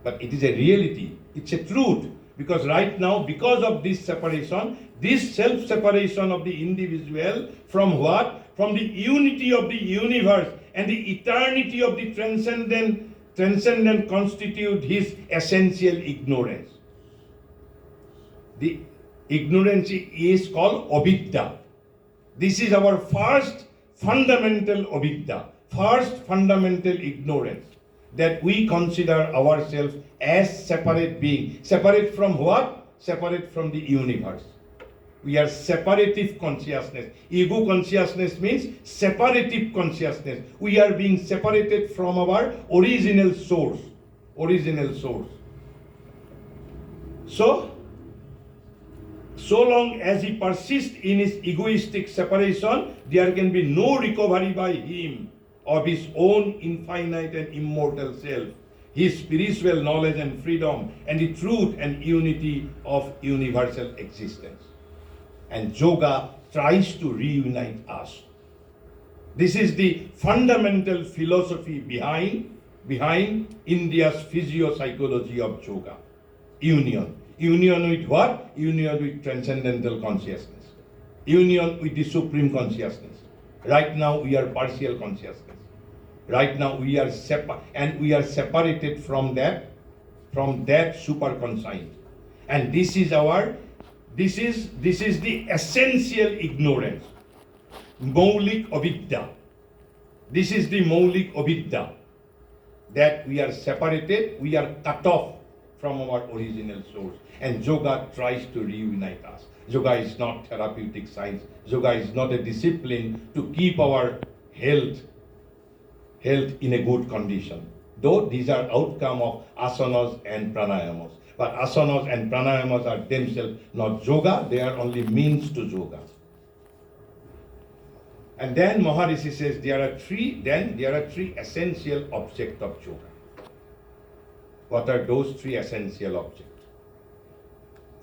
But it is a reality, it's a truth. Because right now, because of this separation, this self-separation of the individual from what? From the unity of the universe and the eternity of the transcendent constitute his essential ignorance. The ignorance is called avidya. This is our first fundamental avidya, first fundamental ignorance. That we consider ourselves as separate being. Separate from what? Separate from the universe. We are separative consciousness. Ego consciousness means separative consciousness. We are being separated from our original source. So long as he persists in his egoistic separation, there can be no recovery by him of his own infinite and immortal self, his spiritual knowledge and freedom, and the truth and unity of universal existence. And yoga tries to reunite us. This is the fundamental philosophy behind India's physiopsychology of yoga. Union. Union with what? Union with transcendental consciousness. Union with the supreme consciousness. Right now we are partial consciousness. Right now we are separated from that super conscience. And this is the essential ignorance. Maulik avidya. This is the maulik avidya. That we are separated, we are cut off from our original source. And yoga tries to reunite us. Yoga is not therapeutic science. Yoga is not a discipline to keep our health in a good condition. Though these are outcome of asanas and pranayamas. But asanas and pranayamas are themselves not yoga, they are only means to yoga. And then Maharishi says there are three essential objects of yoga. What are those three essential objects?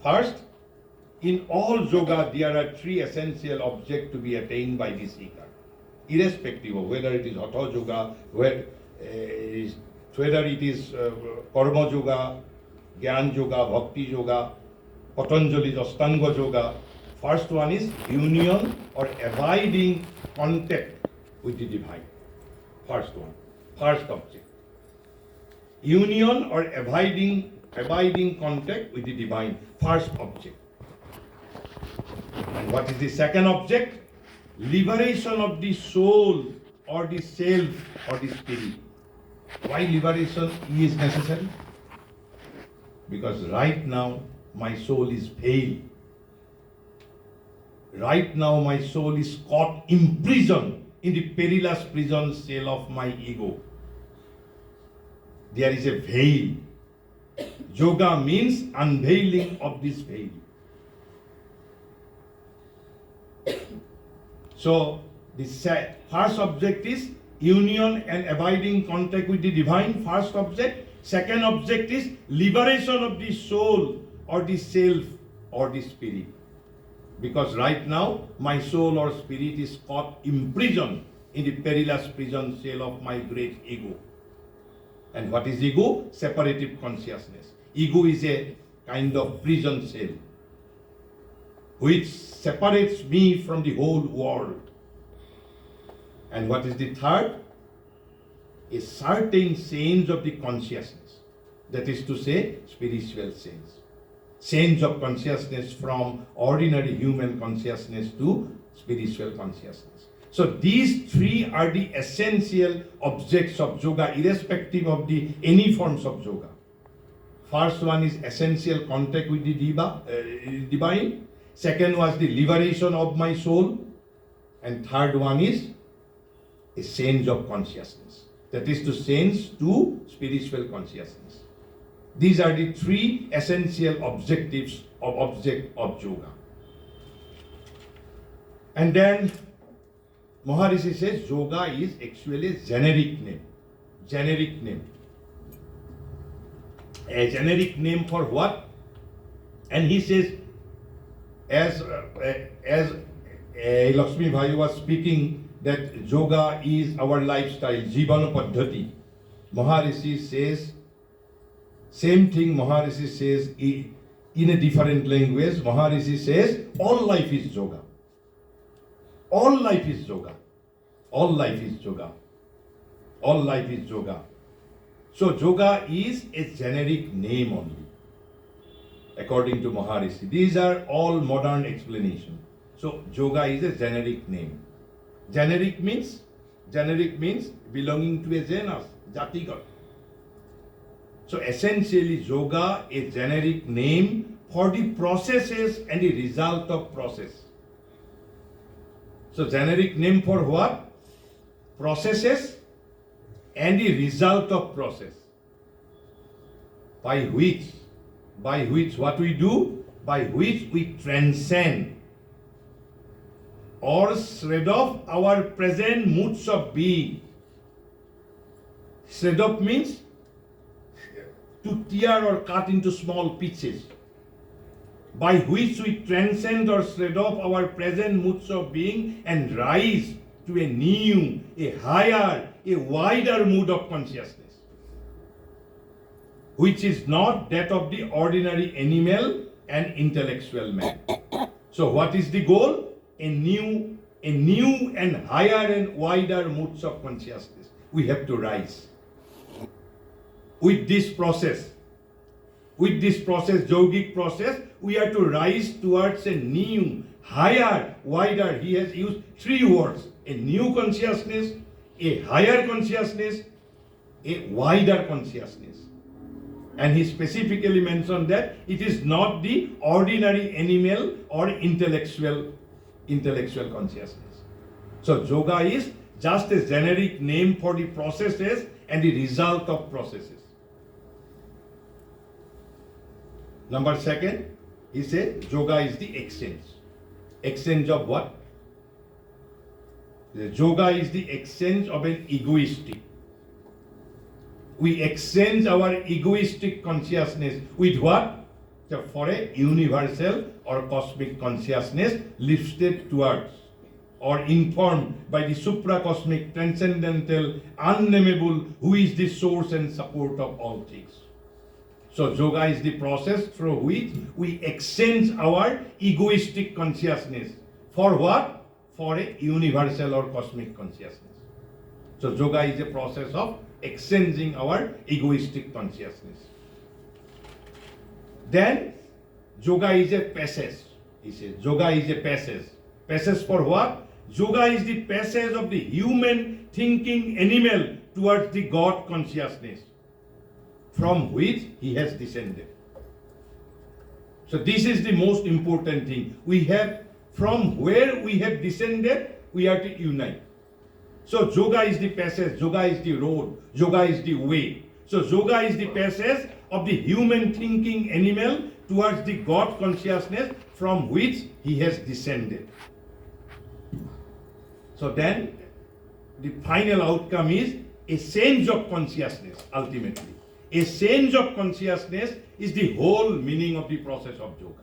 First, in all yoga, there are three essential objects to be attained by the seeker, irrespective of whether it is Hatha yoga, whether it is Karma yoga, Gyan yoga, Bhakti yoga, Patanjali's Astanga yoga. First one is union or abiding contact with the divine. First object. Union or abiding contact with the divine. First object. And what is the second object? Liberation of the soul or the self or the spirit. Why liberation is necessary? Because right now my soul is pale. Right now my soul is caught imprisoned in the perilous prison cell of my ego. There is a veil. Yoga means unveiling of this veil. So the first object is union and abiding contact with the divine, first object. Second object is liberation of the soul or the self or the spirit. Because right now my soul or spirit is caught imprisoned in the perilous prison cell of my great ego. And what is ego? Separative consciousness. Ego is a kind of prison cell which separates me from the whole world. And what is the third? A certain sense of the consciousness. That is to say, spiritual sense. Sense of consciousness from ordinary human consciousness to spiritual consciousness. So these three are the essential objects of yoga, irrespective of the any forms of yoga. First one is essential contact with the divine. Second was the liberation of my soul. And third one is a sense of consciousness. That is to sense to spiritual consciousness. These are the three essential objectives of object of yoga. And then Maharishi says yoga is actually a generic name. Generic name. A generic name for what? And he says, as Lakshmi Bhai was speaking, that yoga is our lifestyle, Jivana Paddhati. Maharishi says, same thing Maharishi says in a different language. Maharishi says, all life is yoga. All life is yoga. All life is yoga. All life is yoga. So yoga is a generic name only, according to Maharishi. These are all modern explanations. So yoga is a generic name. Generic means belonging to a genus, jatigat. So essentially yoga is a generic name for the processes and the result of process. So generic name for what? Processes and the result of process. By which what we do? By which we transcend or shred off our present moods of being. Shred off means to tear or cut into small pieces. By which we transcend or shred off our present moods of being and rise to a new, a higher, a wider mood of consciousness, which is not that of the ordinary animal and intellectual man. So what is the goal? A new and higher and wider moods of consciousness. We have to rise. With this process, yogic process, we are to rise towards a new, higher, wider. He has used three words: a new consciousness, a higher consciousness, a wider consciousness. And he specifically mentioned that it is not the ordinary animal or intellectual consciousness. So yoga is just a generic name for the processes and the result of processes. Number second, he said yoga is the exchange. Exchange of what? The yoga is the exchange of an egoistic. We exchange our egoistic consciousness with what? For a universal or cosmic consciousness lifted towards or informed by the supra-cosmic, transcendental, unnameable, who is the source and support of all things. So yoga is the process through which we exchange our egoistic consciousness. For what? For a universal or cosmic consciousness. So yoga is a process of exchanging our egoistic consciousness. Then yoga is a passage. He says yoga is a passage. Passage for what? Yoga is the passage of the human thinking animal towards the God consciousness, from which he has descended. So this is the most important thing. We have, from where we have descended, we are to unite. So yoga is the passage, yoga is the road, yoga is the way. So yoga is the passage of the human thinking animal towards the God consciousness from which he has descended. So then the final outcome is a change of consciousness ultimately. A change of consciousness is the whole meaning of the process of yoga.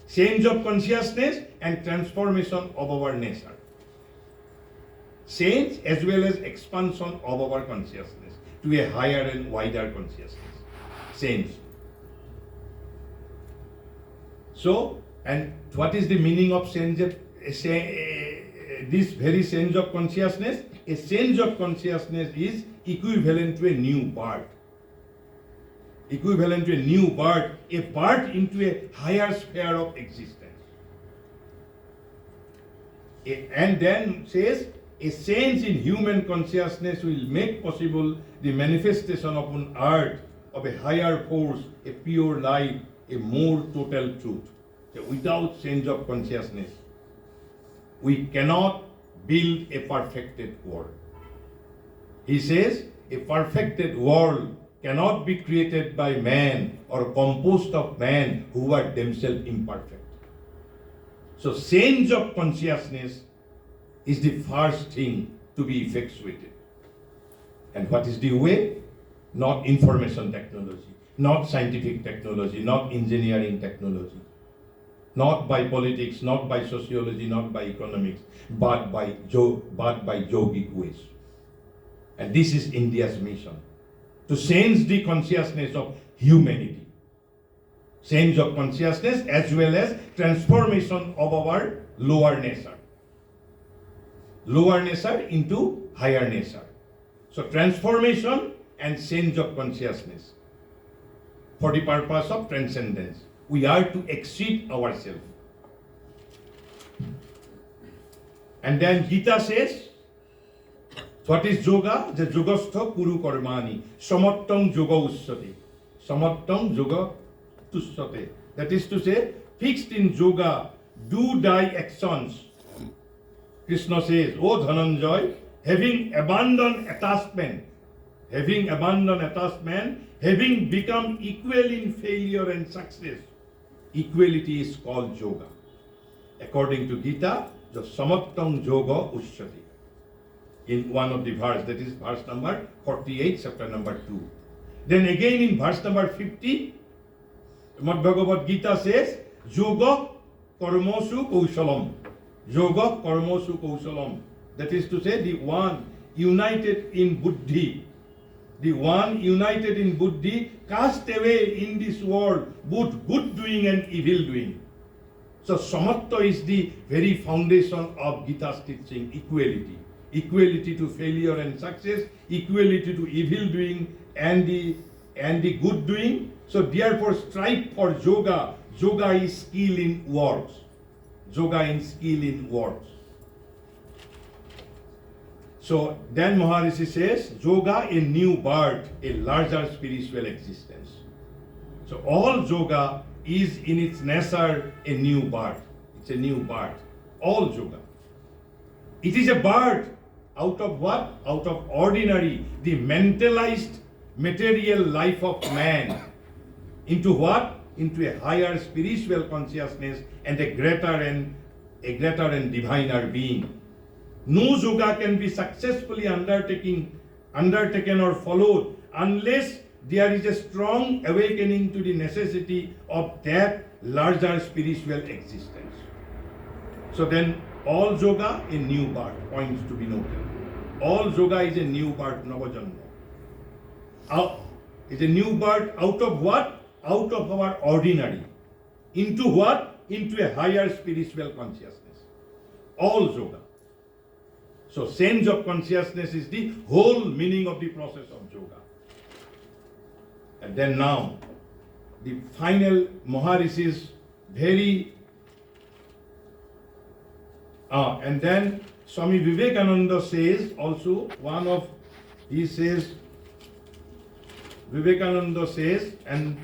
Change of consciousness and transformation of our nature. Change as well as expansion of our consciousness to a higher and wider consciousness. Change. So, And what is the meaning of this very sense of consciousness? A sense of consciousness is equivalent to a new birth. Equivalent to a new birth, a birth into a higher sphere of existence. And then says, a sense in human consciousness will make possible the manifestation upon earth of a higher force, a pure light, a more total truth. So without sense of consciousness, we cannot build a perfected world. He says, a perfected world cannot be created by man or composed of man who are themselves imperfect. So sense of consciousness is the first thing to be effectuated. And what is the way? Not information technology, not scientific technology, not engineering technology, not by politics, not by sociology, not by economics, but by yogic ways. And this is India's mission, to sense the consciousness of humanity. Sense of consciousness as well as transformation of our lower nature. Lower nature into higher nature. So transformation and sense of consciousness for the purpose of transcendence. We are to exceed ourselves. And then Gita says, what is yoga? The yogastha kuru karmani. Samattam yoga usyate. Samattam yoga tusyate. That is to say, fixed in yoga, do thy actions. Krishna says, O Dhananjay, having abandoned attachment, having become equal in failure and success, equality is called yoga. According to Gita, the samattam yoga usyate. In one of the verse, that is verse number 48, chapter number 2. Then again in verse number 50, Bhagavad Gita says, yoga karmosu kaushalam. Yoga karmosu kaushalam. That is to say, the one united in buddhi. The one united in buddhi cast away in this world both good doing and evil doing. So samatya is the very foundation of Gita's teaching, equality. Equality to failure and success, equality to evil doing and the good doing. So therefore strive for yoga. Yoga is skill in words. Yoga is skill in words. So then Maharishi says, yoga a new birth, a larger spiritual existence. So all yoga is in its nature a new birth. It's a new birth. All yoga. It is a birth out of what? Out of ordinary, the mentalized material life of man. Into what? Into a higher spiritual consciousness and a greater and diviner being. No yoga can be successfully undertaken or followed unless there is a strong awakening to the necessity of that larger spiritual existence. So then, all yoga a new birth, points to be noted. All yoga is a new birth, Navajanma. It's a new birth out of what? Out of our ordinary. Into what? Into a higher spiritual consciousness. All yoga. So sense of consciousness is the whole meaning of the process of yoga. And then now, the final Maharishi's very... and then Swami Vivekananda says also, Vivekananda says, and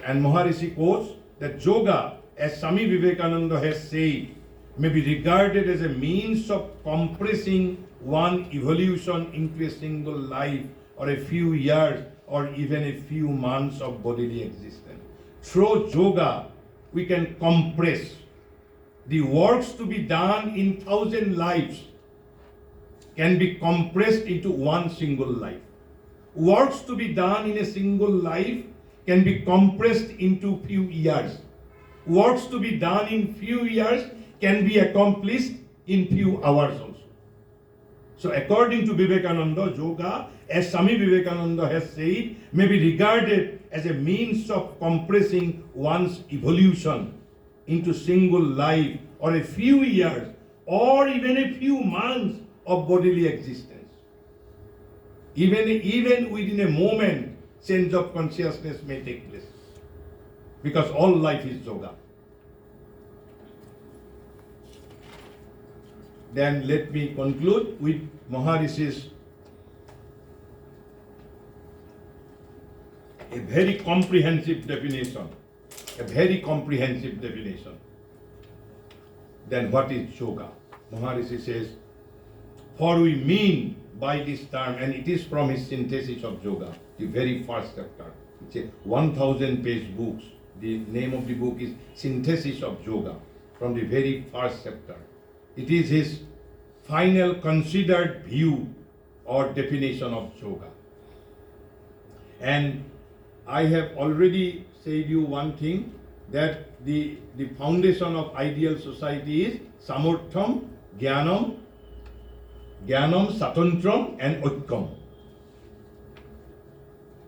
Maharishi quotes, that yoga, as Swami Vivekananda has said, may be regarded as a means of compressing one evolution into a single life or a few years or even a few months of bodily existence. Through yoga, we can compress the works to be done in 1,000 lives can be compressed into one single life. Works to be done in a single life can be compressed into few years. Works to be done in few years can be accomplished in few hours also. So according to Vivekananda, yoga, as Swami Vivekananda has said, may be regarded as a means of compressing one's evolution into single life or a few years or even a few months of bodily existence. Even within a moment, change of consciousness may take place. Because all life is yoga. Then let me conclude with Maharishi's a very comprehensive definition. Then what is yoga? Maharishi says, for we mean by this term, and it is from his synthesis of yoga, the very first chapter. It's a 1,000-page book. The name of the book is Synthesis of Yoga, from the very first chapter. It is his final considered view or definition of yoga. And I have already said you one thing, that the foundation of ideal society is Samurtham, Jnanam, Satantram and Aicaym.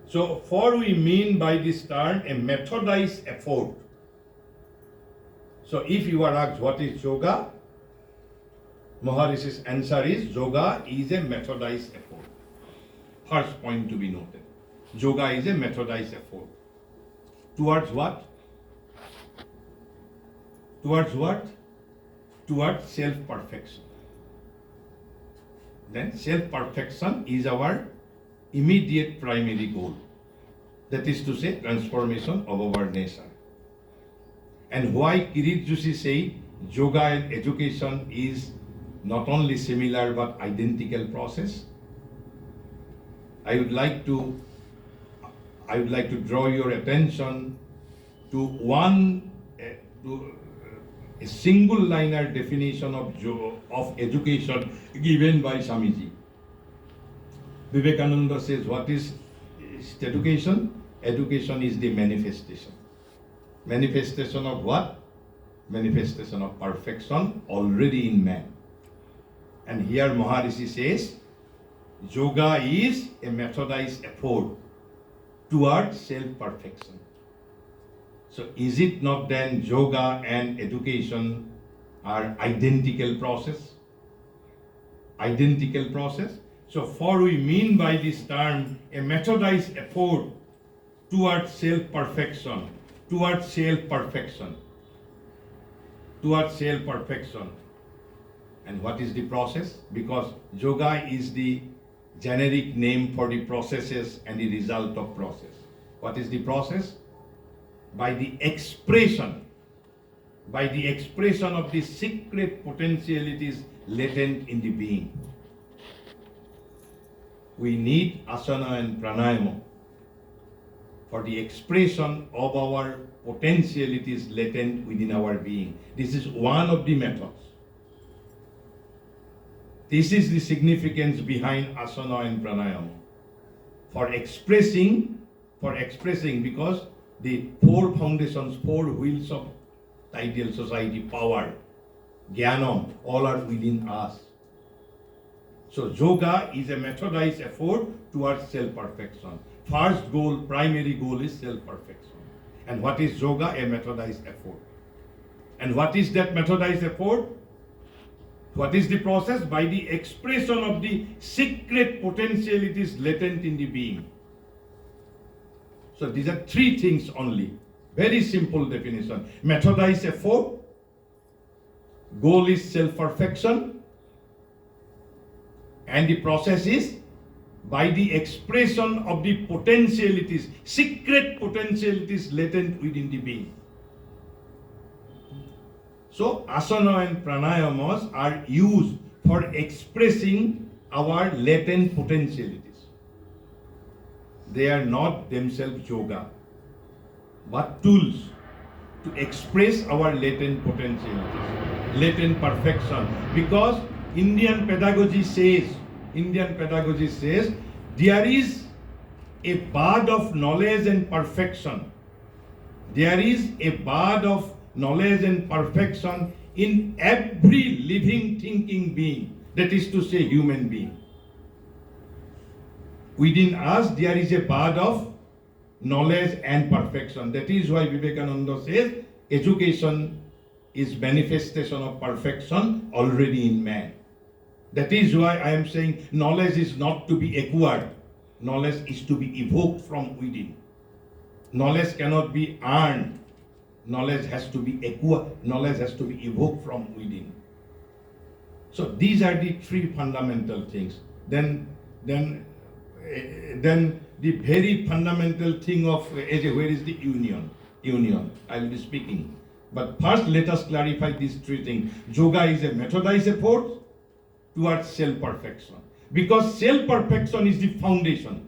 So, for we mean by this term a methodized effort. So, if you are asked what is yoga, Maharishi's answer is yoga is a methodized effort. First point to be noted. Yoga is a methodized effort. Towards what? Towards what? Towards self-perfection. Then self-perfection is our immediate primary goal. That is to say, transformation of our nature. And why Kirit Joshi say yoga and education is not only similar but identical process? I would like to draw your attention to a single liner definition of education given by Swamiji. Vivekananda says, what is education? Education is the manifestation. Manifestation of what? Manifestation of perfection already in man. And here Maharishi says, yoga is a methodized effort towards self-perfection. So is it not then yoga and education are identical process? Identical process? So for we mean by this term a methodized effort towards self-perfection, towards self-perfection. And what is the process? Because yoga is the generic name for the processes and the result of process. What is the process? By the expression of the secret potentialities latent in the being. We need asana and pranayama for the expression of our potentialities latent within our being. This is one of the methods. This is the significance behind asana and pranayama. For expressing, because the four foundations, four wheels of the ideal society, power, jnanam, all are within us. So yoga is a methodized effort towards self-perfection. First goal, primary goal is self-perfection. And what is yoga? A methodized effort. And what is that methodized effort? What is the process? By the expression of the secret potentialities latent in the being. So these are three things only. Very simple definition. Methodized effort. Goal is self-perfection. And the process is by the expression of the potentialities, secret potentialities latent within the being. So asana and pranayamas are used for expressing our latent potentialities. They are not themselves yoga, but tools to express our latent potentialities, latent perfection. Because Indian pedagogy says there is a bud of knowledge and perfection. There is a bud of knowledge and perfection in every living, thinking being, that is to say, human being. Within us, there is a bud of knowledge and perfection. That is why Vivekananda says, education is manifestation of perfection already in man. That is why I am saying knowledge is not to be acquired. Knowledge is to be evoked from within. Knowledge cannot be earned. Knowledge has to be acquired. Knowledge has to be evoked from within. So these are the three fundamental things. Then the very fundamental thing of where is the union? Union. I will be speaking. But first, let us clarify these three things. Yoga is a methodized effort towards self-perfection. Because self-perfection is the foundation.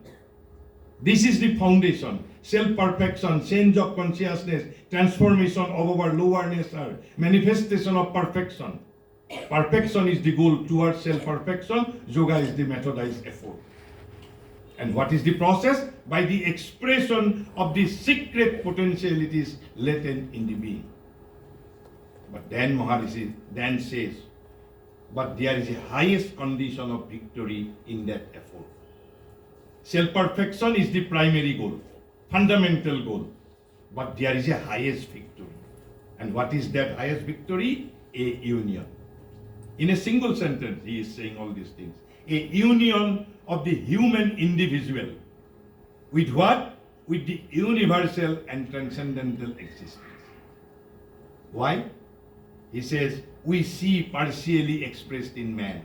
This is the foundation. Self-perfection, change of consciousness, transformation of our lower nature, manifestation of perfection. Perfection is the goal towards self-perfection. Yoga is the methodized effort. And what is the process? By the expression of the secret potentialities latent in the being. But then Maharishi then says, but there is a highest condition of victory in that effort. Self-perfection is the primary goal, fundamental goal. But there is a highest victory. And what is that highest victory? A union. In a single sentence, he is saying all these things. A union of the human individual. With what? With the universal and transcendental existence. Why? He says, we see partially expressed in man.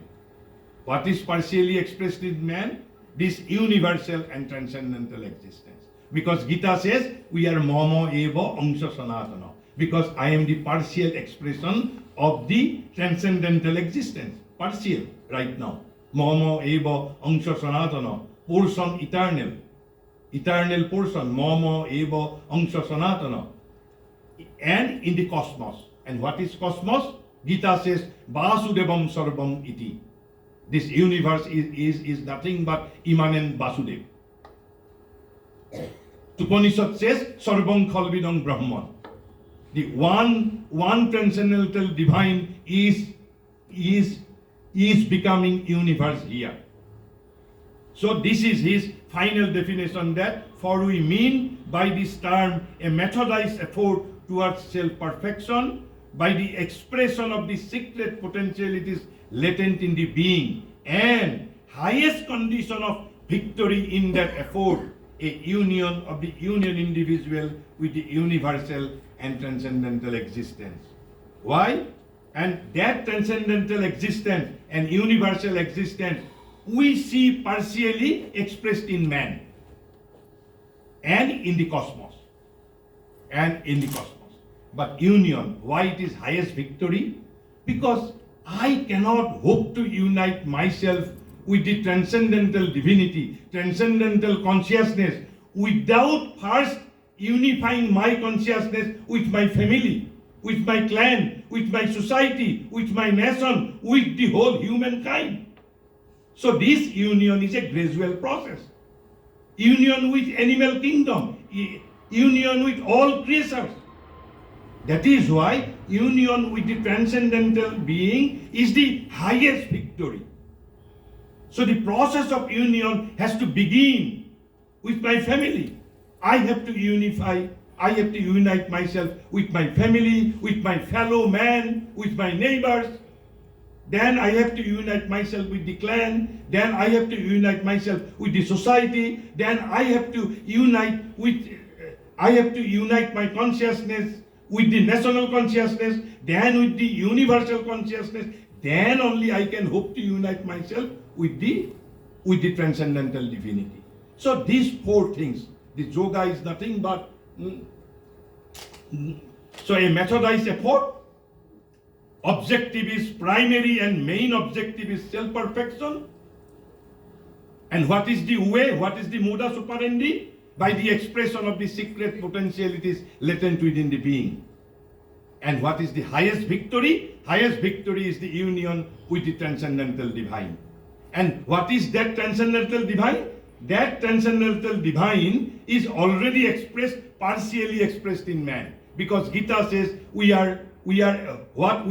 What is partially expressed in man? This universal and transcendental existence. Because Gita says, we are mama eva angsha sanatana. Because I am the partial expression of the transcendental existence. Partial, right now. Mama eva angsha sanatana. Portion eternal. Eternal portion. Mama eva angsha sanatana. And in the cosmos. And what is cosmos? Gita says, Vasudevam Sarvam iti. This universe is nothing but immanent Vasudev. Upanishad says, Sarvam Khalvidam Brahman. The one transcendental divine is becoming universe here. So this is his final definition that for we mean by this term a methodized effort towards self-perfection by the expression of the secret potentialities latent in the being and highest condition of victory in that effort, a union of the union individual with the universal and transcendental existence. Why? And that transcendental existence and universal existence we see partially expressed in man and in the cosmos. But union, why it is highest victory? Because I cannot hope to unite myself with the transcendental divinity, transcendental consciousness, without first unifying my consciousness with my family, with my clan, with my society, with my nation, with the whole humankind. So this union is a gradual process. Union with animal kingdom, union with all creatures. That is why union with the transcendental being is the highest victory. So the process of union has to begin with my family. I have to unite myself with my family, with my fellow man, with my neighbors. Then I have to unite myself with the clan. Then I have to unite myself with the society. Then I have to unite my consciousness with the national consciousness, then with the universal consciousness, then only I can hope to unite myself with the transcendental divinity. So these four things, the yoga is nothing but so a methodized effort. Objective is primary and main objective is self-perfection. And what is the way? What is the modus operandi? By the expression of the secret potentialities latent within the being. And what is the highest victory? Highest victory is the union with the transcendental divine. And what is that transcendental divine? That transcendental divine is already expressed, partially expressed in man. Because Gita says we are mama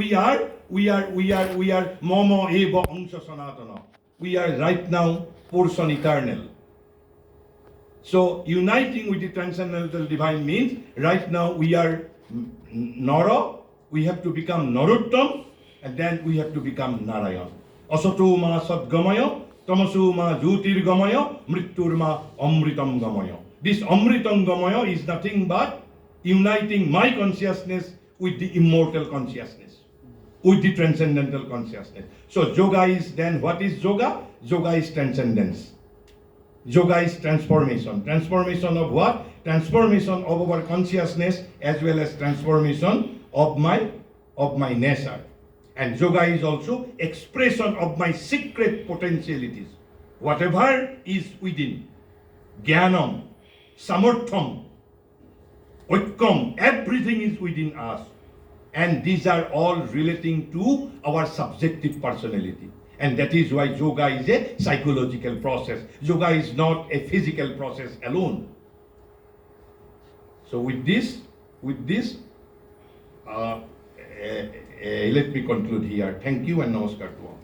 eva angsha sanatana. We are right now portion eternal. So uniting with the transcendental divine means right now we are Nara we have to become Narottam, and then we have to become Narayan. Asato ma sadgamaya, tamaso ma jyotirgamaya, mritturma amritam gamaya. This amritam gamaya is nothing but uniting my consciousness with the immortal consciousness, with the transcendental consciousness. So yoga is then, what is yoga? Yoga is transcendence. Yoga is transformation. Transformation of what? Transformation of our consciousness as well as transformation of my nature. And yoga is also expression of my secret potentialities. Whatever is within, jnanam, samartham, aicaym, everything is within us. And these are all relating to our subjective personality. And that is why yoga is a psychological process. Yoga is not a physical process alone. So with this, let me conclude here. Thank you and namaskar to all.